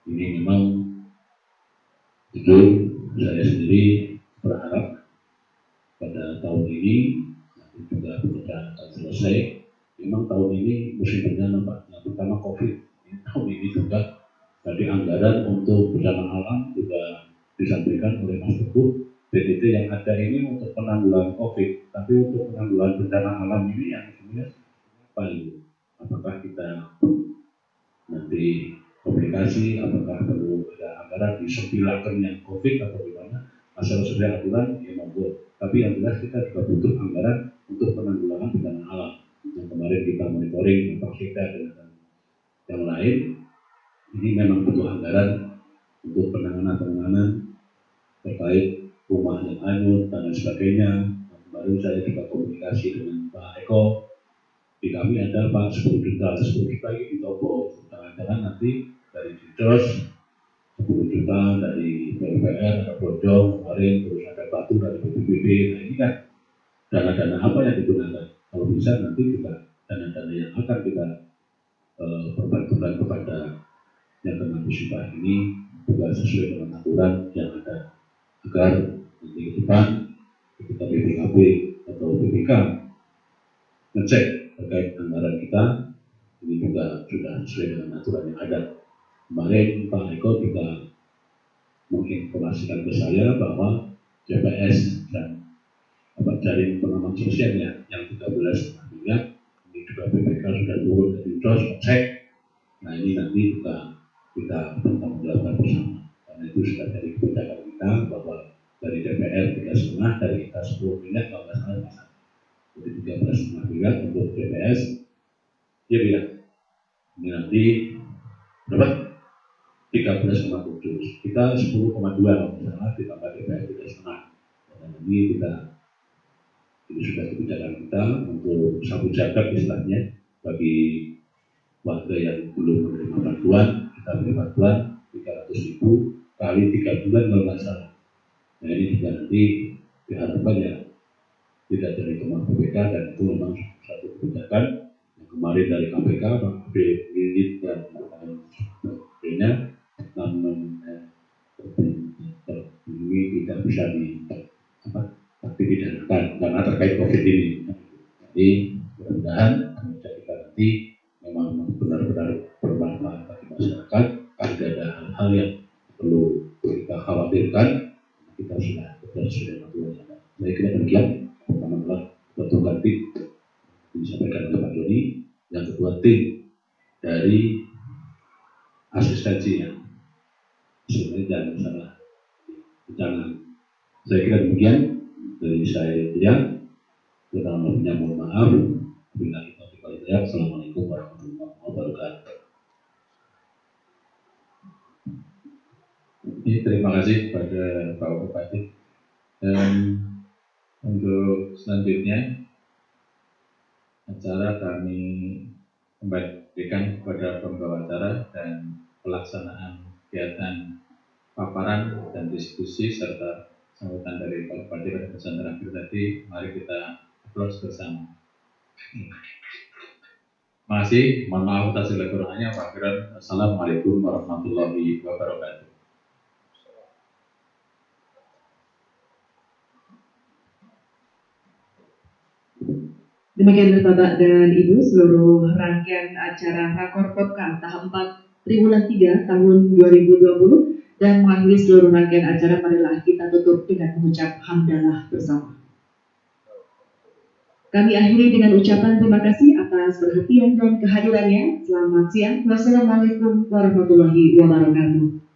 ini memang jujur saya sendiri berharap pada tahun ini nanti juga pekerjaan akan selesai. Memang tahun ini musim bencana Pak, yang pertama COVID. Tahun ini juga tadi anggaran untuk bencana alam juga disampaikan oleh Mas Teguh. BTT yang ada ini untuk penanggulangan COVID, tapi untuk penanggulangan bencana alam ini yang sebenarnya paling apakah kita nanti komunikasi, apakah perlu ada anggaran disempilakan yang COVID atau gimana, asal sudah aturan ya monggo. Tapi yang jelas kita juga butuh anggaran untuk penanggulangan bencana alam. Yang kemarin kita monitoring Pak Sekda dan yang lain, ini memang butuh anggaran untuk penanganan terkait rumah yang hanyut dan lain sebagainya. Kemarin saya juga komunikasi dengan Pak Eko. Di kami ada Pak 10 juta ini ditopo. Jangan-jangan nanti dari Didos 10 juta dari PUPR atau Bojong kemarin, terus ada Batu dari BPBD. Nah ini kan dana-dana apa yang digunakan? Kalau bisa nanti juga dana-dana yang akan kita perbantukan kepada yang kena musibah ini juga sesuai dengan aturan yang ada, agar nanti ke depan ketika BPKB atau BPK ngecek terkait anggaran kita ini juga sudah sesuai dengan aturan yang ada. Kemarin Pak Eko juga menginformasikan ke saya bahwa JPS dan jaring pengaman sosial yang 13,5 miliar ini juga BPK sudah turun ke Didos ngecek. Nah ini nanti juga kita bertanggungjawabkan bersama, karena itu sudah dari kebijakan kita bahwa dari DPR 3,5, dari kita 10 miliar kalau nggak salah masa. Jadi 13,5 miliar untuk DPS, dia bilang ini nanti berapa? 13,7, kita 10,2 kalau nggak salah ditambah DPR 3,5. Dan ini ini sudah kebijakan kita untuk sabu jagat istilahnya bagi warga yang belum menerima bantuan. Kita beri bantuan 300.000 kali 3 bulan kalau nggak salah. Nah ini juga nanti diharapkan ya tidak dari teman KPK, dan itu memang satu kebijakan yang kemarin dari KPK, Pak Bidit dan sebagainya, namun ini tidak bisa dipidanakan karena terkait COVID ini. Jadi mudah-mudahan kita nanti memang benar-benar bermanfaat bagi masyarakat. Tidak ada hal-hal yang perlu kita khawatirkan. Kita sudah aturan yang ada. Saya kira demikian. Pertama adalah bentuk tim disampaikan oleh Pak Joni. Yang kedua tim dari asistensi yang sebenarnya jangan salah bencana. Saya kira demikian dari saya. Kita mohon maaf. Bila kita dibalik. Assalamualaikum warahmatullahi wabarakatuh. Terima kasih kepada Pak Bupati. Dan untuk selanjutnya acara kami kembalikan kepada pembawa acara dan pelaksanaan kegiatan paparan dan diskusi serta sambutan dari Pak Bupati pada pesan terakhir tadi. Mari kita aplaus bersama. Terima kasih. Mohon maaf atas segala kekurangannya. Assalamualaikum warahmatullahi wabarakatuh. Demikian Bapak dan Ibu, seluruh rangkaian acara Rakor Popcam tahap 4 Triwulan 3 tahun 2020, dan mengakhiri seluruh rangkaian acara, marilah kita tutup dengan mengucap hamdalah bersama. Kami akhiri dengan ucapan terima kasih atas perhatian dan kehadirannya. Selamat siang. Wassalamualaikum warahmatullahi wabarakatuh.